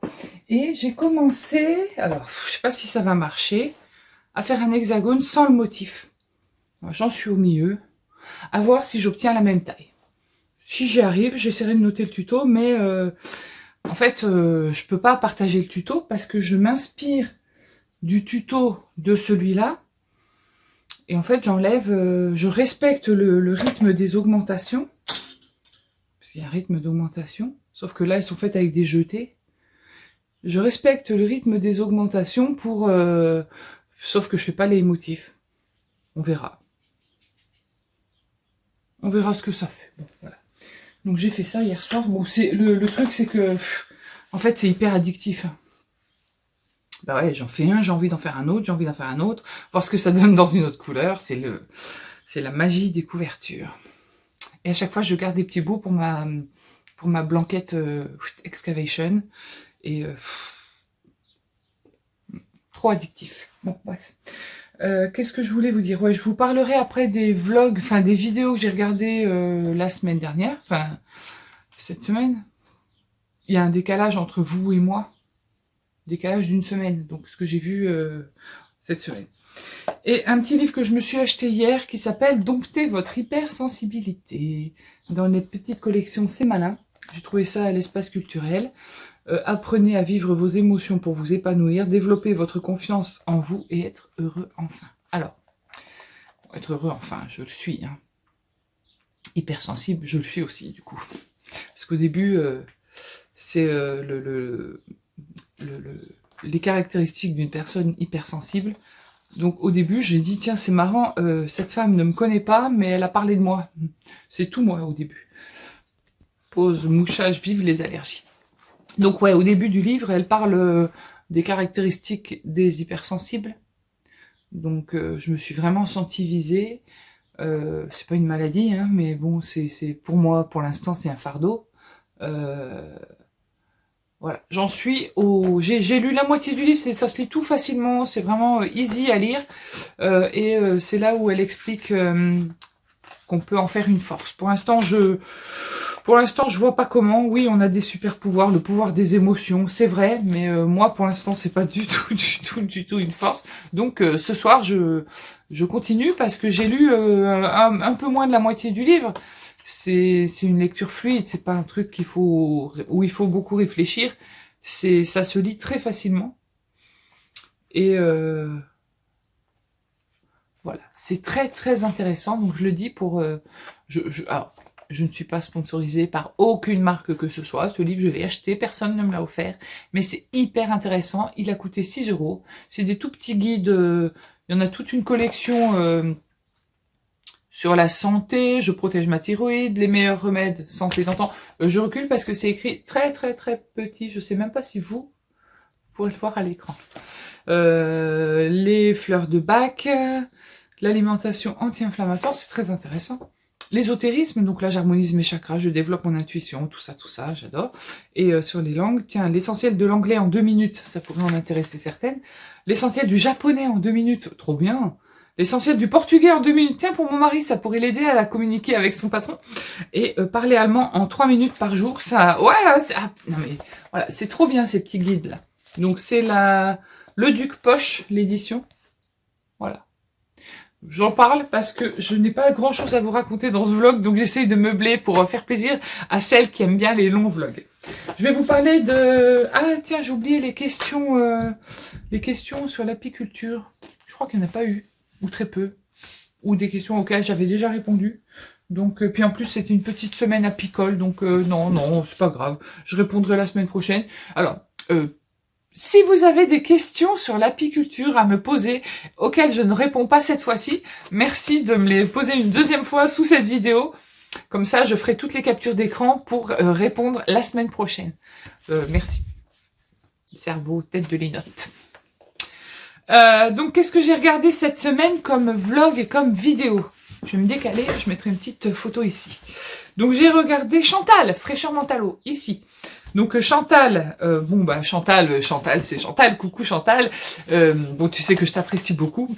Et j'ai commencé, alors je sais pas si ça va marcher, à faire un hexagone sans le motif. J'en suis au milieu, à voir si j'obtiens la même taille. Si j'y arrive, j'essaierai de noter le tuto, mais en fait, je peux pas partager le tuto parce que je m'inspire du tuto de celui-là. Et en fait, je respecte le rythme des augmentations. Parce qu'il y a un rythme d'augmentation. Sauf que là, elles sont faites avec des jetés. Je respecte le rythme des augmentations pour... sauf que je fais pas les motifs. On verra. On verra ce que ça fait. Bon, voilà. Donc j'ai fait ça hier soir. Bon, le truc, c'est que... en fait, c'est hyper addictif. Bah ouais, j'en fais un, j'ai envie d'en faire un autre, voir ce que ça donne dans une autre couleur, c'est la magie des couvertures. Et à chaque fois, je garde des petits bouts pour ma blanquette Excavation, et trop addictif. Bon, bref. Qu'est-ce que je voulais vous dire? Ouais, je vous parlerai après des vlogs, enfin des vidéos que j'ai regardées la semaine dernière, enfin cette semaine. Il y a un décalage entre vous et moi. Décalage d'une semaine. Donc ce que j'ai vu, cette semaine. Et un petit livre que je me suis acheté hier qui s'appelle « Dompter votre hypersensibilité » dans les petites collections C'est Malin. J'ai trouvé ça à l'espace culturel. Apprenez à vivre vos émotions pour vous épanouir, développer votre confiance en vous et être heureux enfin. Alors, être heureux enfin, je le suis. Hein. Hypersensible, je le suis aussi du coup. Parce qu'au début, c'est les caractéristiques d'une personne hypersensible. Donc au début, j'ai dit, tiens, c'est marrant, cette femme ne me connaît pas, mais elle a parlé de moi. C'est tout moi au début. Pause, mouchage, vive les allergies. Donc ouais, au début du livre, elle parle des caractéristiques des hypersensibles. Donc je me suis vraiment sentie visée. C'est pas une maladie, hein, mais bon, c'est pour moi, pour l'instant, c'est un fardeau. Voilà, j'en suis au... J'ai lu la moitié du livre, ça se lit tout facilement, c'est vraiment easy à lire. C'est là où elle explique qu'on peut en faire une force. Pour l'instant, je vois pas comment. Oui, on a des super pouvoirs, le pouvoir des émotions, c'est vrai, mais moi, pour l'instant, c'est pas du tout une force. Donc, ce soir, je continue parce que j'ai lu un peu moins de la moitié du livre. C'est une lecture fluide, c'est pas un truc où il faut beaucoup réfléchir. Ça se lit très facilement. Et voilà, c'est très très intéressant. Donc je le dis pour alors, je ne suis pas sponsorisée par aucune marque que ce soit. Ce livre, je l'ai acheté, personne ne me l'a offert. Mais c'est hyper intéressant. Il a coûté 6 €. C'est des tout petits guides. Il y en a toute une collection sur la santé. Je protège ma thyroïde, les meilleurs remèdes, santé d'antan. Je recule parce que c'est écrit très très très petit. Je sais même pas si vous pourrez le voir à l'écran. Les fleurs de Bach, l'alimentation anti-inflammatoire, c'est très intéressant. L'ésotérisme, donc là j'harmonise mes chakras, je développe mon intuition, tout ça, j'adore. Et sur les langues, tiens, l'essentiel de l'anglais en 2 minutes, ça pourrait en intéresser certaines. L'essentiel du japonais en 2 minutes, trop bien. L'essentiel du portugais en 2 minutes, tiens, pour mon mari, ça pourrait l'aider à la communiquer avec son patron. Et parler allemand en 3 minutes par jour, ça, ouais, non mais, voilà, c'est trop bien ces petits guides-là. Donc c'est le Duc Poche, l'édition. Voilà. J'en parle parce que je n'ai pas grand chose à vous raconter dans ce vlog, donc j'essaye de meubler pour faire plaisir à celles qui aiment bien les longs vlogs. Je vais vous parler de... Ah tiens, j'ai oublié les questions sur l'apiculture. Je crois qu'il n'y en a pas eu, ou très peu, ou des questions auxquelles j'avais déjà répondu. Donc, puis en plus, c'était une petite semaine apicole, donc non, c'est pas grave. Je répondrai la semaine prochaine. Alors, si vous avez des questions sur l'apiculture à me poser, auxquelles je ne réponds pas cette fois-ci, merci de me les poser une deuxième fois sous cette vidéo. Comme ça, je ferai toutes les captures d'écran pour répondre la semaine prochaine. Merci. Cerveau, tête de linotte. Donc, qu'est-ce que j'ai regardé cette semaine comme vlog et comme vidéo? Je vais me décaler, je mettrai une petite photo ici. Donc, j'ai regardé Chantal, Fraîcheur Mentalo, ici. Donc Chantal, Chantal, c'est Chantal, coucou Chantal, bon tu sais que je t'apprécie beaucoup,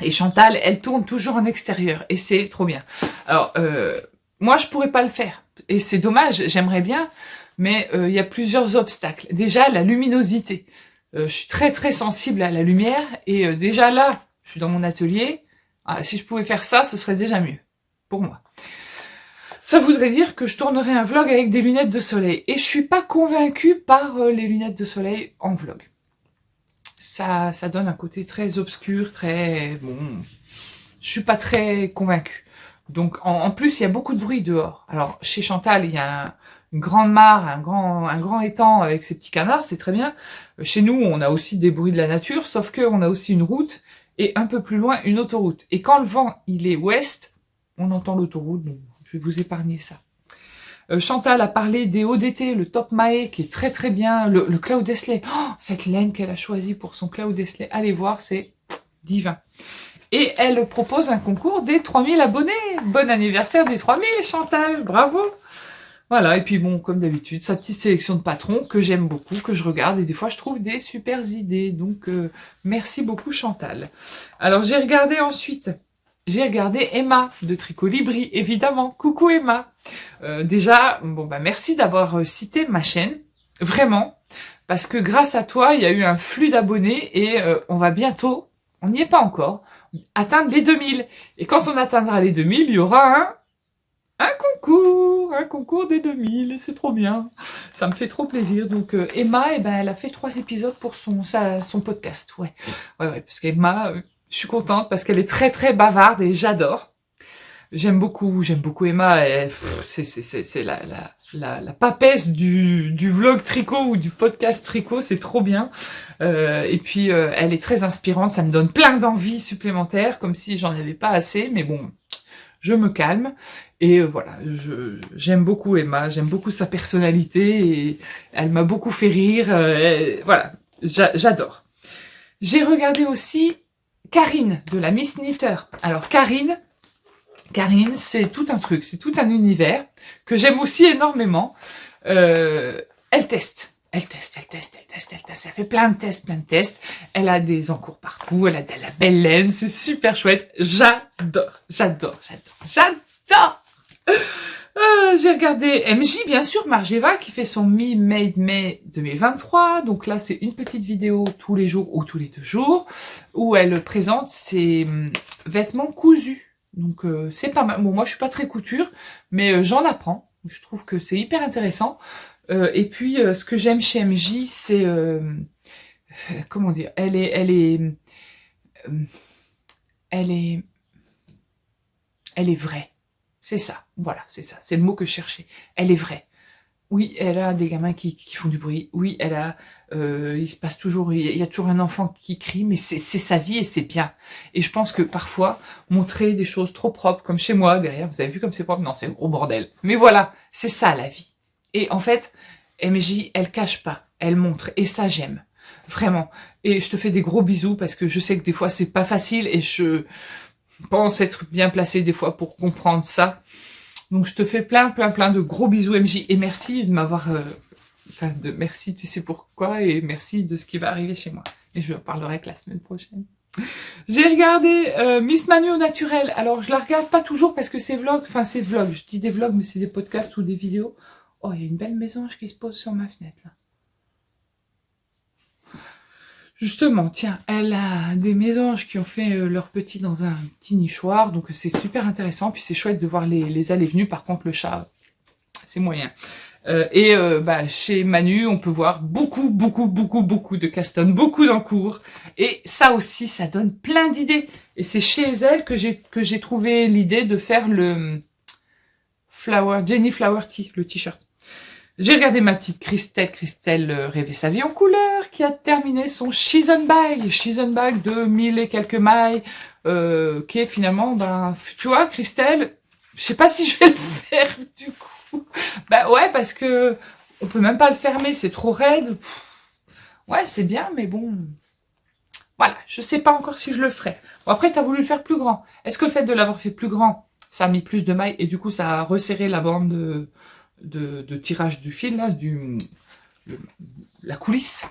et Chantal, elle tourne toujours en extérieur, et c'est trop bien. Alors, moi je pourrais pas le faire, et c'est dommage, j'aimerais bien, mais il y a plusieurs obstacles. Déjà, la luminosité, je suis très très sensible à la lumière, et déjà là, je suis dans mon atelier, si je pouvais faire ça, ce serait déjà mieux, pour moi. Ça voudrait dire que je tournerais un vlog avec des lunettes de soleil. Et je suis pas convaincue par les lunettes de soleil en vlog. Ça donne un côté très obscur, très... Bon... Je suis pas très convaincue. Donc, en plus, il y a beaucoup de bruit dehors. Alors, chez Chantal, il y a une grande mare, un grand étang avec ses petits canards, c'est très bien. Chez nous, on a aussi des bruits de la nature, sauf qu'on a aussi une route et un peu plus loin, une autoroute. Et quand le vent, il est ouest, on entend l'autoroute, donc je vais vous épargner ça. Chantal a parlé des ODT, le Top Mae, qui est très très bien, le Cloud Desley. Oh, cette laine qu'elle a choisie pour son Cloud Desley, allez voir, c'est divin. Et elle propose un concours des 3000 abonnés. Bon anniversaire des 3000, Chantal, bravo. Voilà, et puis bon, comme d'habitude, sa petite sélection de patrons que j'aime beaucoup, que je regarde, et des fois je trouve des super idées. Donc, merci beaucoup Chantal. Alors, j'ai regardé ensuite... J'ai regardé Emma de Tricolibri, évidemment. Coucou Emma. Déjà, bon bah merci d'avoir cité ma chaîne, vraiment, parce que grâce à toi, il y a eu un flux d'abonnés et on va bientôt On n'y est pas encore. Atteindre les 2000. Et quand on atteindra les 2000, il y aura un concours des 2000, c'est trop bien. Ça me fait trop plaisir. Donc Emma, eh ben, elle a fait 3 épisodes pour son podcast. Ouais, parce qu'Emma, je suis contente parce qu'elle est très très bavarde et j'adore. J'aime beaucoup Emma. C'est la papesse du vlog tricot ou du podcast tricot, c'est trop bien. Et puis elle est très inspirante, ça me donne plein d'envies supplémentaires, comme si j'en avais pas assez, mais bon, je me calme. Et voilà, j'aime beaucoup Emma, j'aime beaucoup sa personnalité, et elle m'a beaucoup fait rire. Voilà, j'adore. J'ai regardé aussi Karine, de la Miss Knitter. Alors Karine, c'est tout un truc, c'est tout un univers que j'aime aussi énormément. Elle teste. Elle fait plein de tests. Elle a des encours partout, elle a de la belle laine, c'est super chouette. J'adore. J'ai regardé MJ, bien sûr, Margeva, qui fait son Me Made May 2023. Donc là, c'est une petite vidéo tous les jours ou tous les 2 jours, où elle présente ses vêtements cousus. Donc c'est pas mal. Bon, moi je suis pas très couture, mais j'en apprends. Je trouve que c'est hyper intéressant. Et puis ce que j'aime chez MJ, c'est comment dire, elle est vraie. C'est ça. Voilà, c'est ça. C'est le mot que je cherchais. Elle est vraie. Oui, elle a des gamins qui font du bruit. Oui, elle a, il se passe toujours, il y a toujours un enfant qui crie, mais c'est sa vie et c'est bien. Et je pense que parfois, montrer des choses trop propres, comme chez moi, derrière, vous avez vu comme c'est propre? Non, c'est un gros bordel. Mais voilà, c'est ça la vie. Et en fait, MJ, elle cache pas, elle montre. Et ça, j'aime. Vraiment. Et je te fais des gros bisous parce que je sais que des fois, c'est pas facile et je pense être bien placée des fois pour comprendre ça. Donc je te fais plein de gros bisous MJ et merci de m'avoir, merci tu sais pourquoi et merci de ce qui va arriver chez moi. Et je en parlerai que la semaine prochaine. J'ai regardé Miss Manu au naturel. Alors je la regarde pas toujours parce que c'est vlog, c'est vlog. Je dis des vlogs mais c'est des podcasts ou des vidéos. Oh, il y a une belle mésange qui se pose sur ma fenêtre là. Justement, tiens, elle a des mésanges qui ont fait leur petit dans un petit nichoir, donc c'est super intéressant, puis c'est chouette de voir les allées-venues, par contre le chat, c'est moyen. Chez Manu, on peut voir beaucoup de castones, beaucoup d'encours, et ça aussi, ça donne plein d'idées. Et c'est chez elle que j'ai trouvé l'idée de faire le Jenny Flower Tea, le t-shirt. J'ai regardé ma petite Christelle rêver sa vie en couleur, qui a terminé son She's on Bag de 1000 et quelques mailles, qui est finalement, tu vois, Christelle, je sais pas si je vais le faire, du coup. Ouais, parce que on peut même pas le fermer, c'est trop raide. Ouais, c'est bien, mais bon, voilà, je sais pas encore si je le ferai. Bon, après, t'as voulu le faire plus grand. Est-ce que le fait de l'avoir fait plus grand, ça a mis plus de mailles, et du coup, ça a resserré la bande de tirage du fil, là, la coulisse.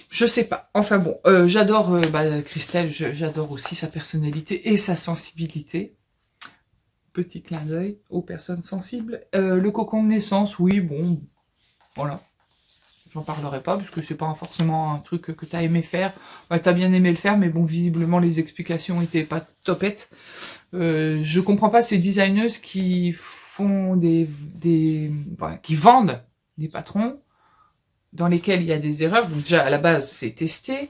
Je sais pas. Enfin bon, j'adore Christelle, j'adore aussi sa personnalité et sa sensibilité. Petit clin d'œil aux personnes sensibles. Le cocon de naissance, oui, bon, voilà. J'en parlerai pas, parce que c'est pas forcément un truc que t'as aimé faire. Ouais, t'as bien aimé le faire, mais bon, visiblement, les explications étaient pas topettes. Je comprends pas ces designers qui font qui vendent des patrons dans lesquels il y a des erreurs. Donc déjà, à la base, c'est testé.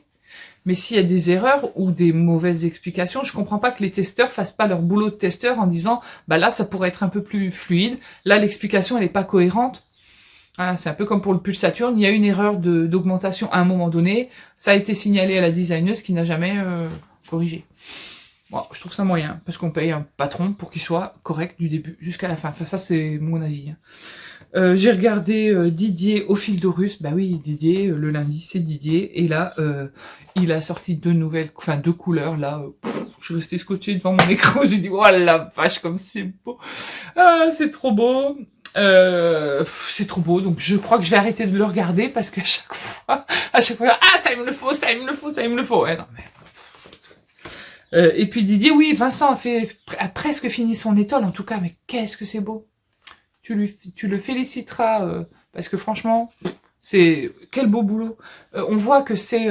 Mais s'il y a des erreurs ou des mauvaises explications, je comprends pas que les testeurs fassent pas leur boulot de testeur en disant, là, ça pourrait être un peu plus fluide. Là, l'explication, elle est pas cohérente. Voilà, c'est un peu comme pour le pull Saturn. Il y a une erreur d'augmentation à un moment donné. Ça a été signalé à la designeuse qui n'a jamais corrigé. Bon, je trouve ça moyen, parce qu'on paye un patron pour qu'il soit correct du début jusqu'à la fin. Enfin, ça, c'est mon avis. J'ai regardé Didier au fil d'Horus. Bah oui, Didier, le lundi, c'est Didier. Et là, il a sorti deux couleurs. Là, je suis restée scotchée devant mon écran. J'ai dit, oh la vache, comme c'est beau. Ah, c'est trop beau. C'est trop beau. Donc, je crois que je vais arrêter de le regarder parce qu'à chaque fois, ah, ça, il me le faut. Ouais, non, mais... et puis Didier, oui, Vincent a presque fini son étole, en tout cas, mais qu'est-ce que c'est beau. Tu le féliciteras, parce que franchement, quel beau boulot. On voit que c'est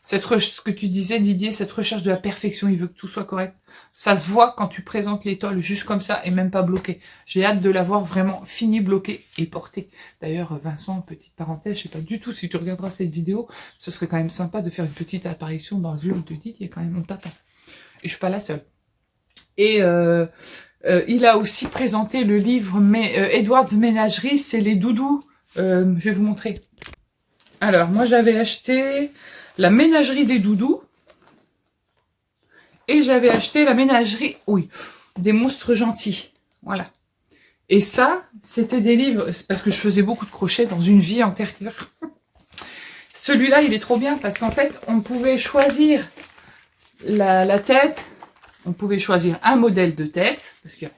ce que tu disais, Didier, cette recherche de la perfection, il veut que tout soit correct. Ça se voit quand tu présentes l'étole juste comme ça et même pas bloqué. J'ai hâte de l'avoir vraiment fini, bloqué et porté. D'ailleurs, Vincent, petite parenthèse, je sais pas du tout si tu regarderas cette vidéo, ce serait quand même sympa de faire une petite apparition dans le vlog de Didier, quand même, on t'attend. Et je suis pas la seule. Et il a aussi présenté le livre Edward's Ménagerie, c'est les doudous. Je vais vous montrer. Alors, moi j'avais acheté la ménagerie des doudous. Et j'avais acheté la ménagerie, oui, des monstres gentils. Voilà. Et ça, c'était des livres, parce que je faisais beaucoup de crochets dans une vie antérieure. Celui-là, il est trop bien, parce qu'en fait, on pouvait choisir la tête. On pouvait choisir un modèle de tête, parce qu'il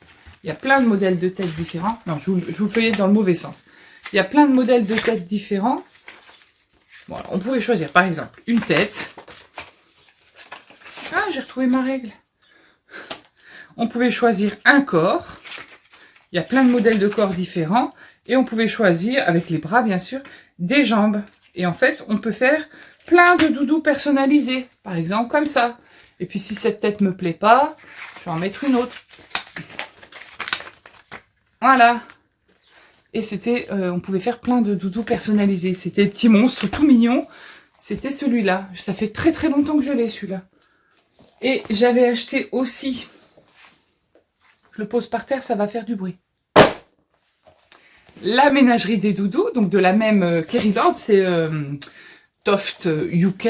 y a plein de modèles de tête différents. Non, je vous le fais dans le mauvais sens. Il y a plein de modèles de tête différents. Voilà, on pouvait choisir, par exemple, une tête. Ah, j'ai retrouvé ma règle. On pouvait choisir un corps. Il y a plein de modèles de corps différents. Et on pouvait choisir, avec les bras bien sûr, des jambes. Et en fait, on peut faire plein de doudous personnalisés. Par exemple, comme ça. Et puis si cette tête me plaît pas, je vais en mettre une autre. Voilà. Et c'était, on pouvait faire plein de doudous personnalisés. C'était des petits monstres tout mignons. C'était celui-là. Ça fait très très longtemps que je l'ai celui-là. Et j'avais acheté aussi, je le pose par terre, ça va faire du bruit. La ménagerie des doudous, donc de la même Kerry Lord, c'est Toft UK.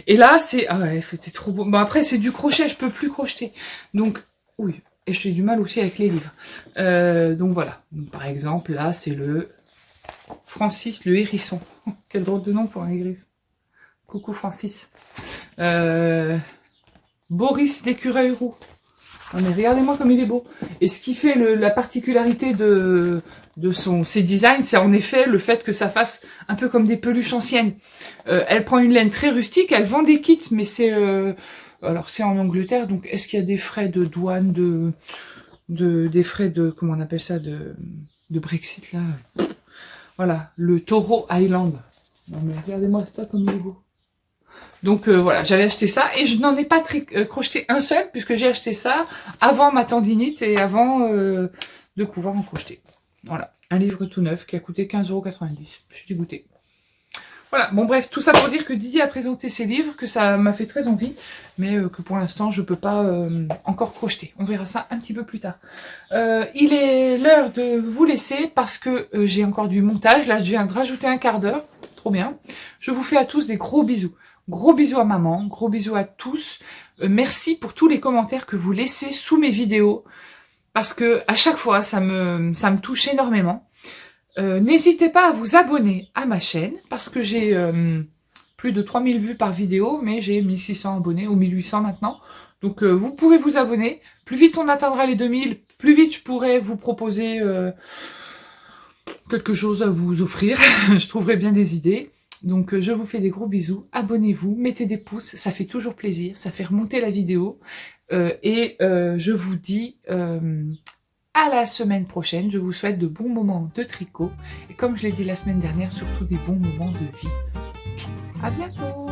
Et là, c'est... Ah ouais, c'était trop beau. Bon, après, c'est du crochet, je peux plus crocheter. Donc, oui. Et j'ai du mal aussi avec les livres. Donc voilà. Donc, par exemple, là, c'est le Francis le hérisson. Quel drôle de nom pour un hérisson. Coucou Francis. Boris l'écureuil roux. Non mais regardez-moi comme il est beau. Et ce qui fait la particularité de ses designs, c'est en effet le fait que ça fasse un peu comme des peluches anciennes. Elle prend une laine très rustique, elle vend des kits, mais c'est alors c'est en Angleterre, donc est-ce qu'il y a des frais de douane, des frais de, comment on appelle ça, de Brexit là. Voilà, le Taureau Island. Non mais regardez-moi ça comme il est beau. Donc voilà, j'avais acheté ça et je n'en ai pas crocheté un seul puisque j'ai acheté ça avant ma tendinite et avant de pouvoir en crocheter. Voilà, un livre tout neuf qui a coûté 15,90 €. Je suis dégoûtée. Voilà, bon bref, tout ça pour dire que Didier a présenté ses livres, que ça m'a fait très envie, mais que pour l'instant je peux pas encore crocheter. On verra ça un petit peu plus tard. Il est l'heure de vous laisser parce que j'ai encore du montage. Là, je viens de rajouter un quart d'heure. Trop bien. Je vous fais à tous des gros bisous. Gros bisous à maman, gros bisous à tous. Merci pour tous les commentaires que vous laissez sous mes vidéos. Parce que à chaque fois, ça me touche énormément. N'hésitez pas à vous abonner à ma chaîne. Parce que j'ai plus de 3000 vues par vidéo. Mais j'ai 1600 abonnés ou 1800 maintenant. Donc vous pouvez vous abonner. Plus vite on atteindra les 2000, plus vite je pourrai vous proposer quelque chose à vous offrir. Je trouverai bien des idées. Donc je vous fais des gros bisous, abonnez-vous, mettez des pouces, ça fait toujours plaisir, ça fait remonter la vidéo. Je vous dis à la semaine prochaine, je vous souhaite de bons moments de tricot. Et comme je l'ai dit la semaine dernière, surtout des bons moments de vie. À bientôt!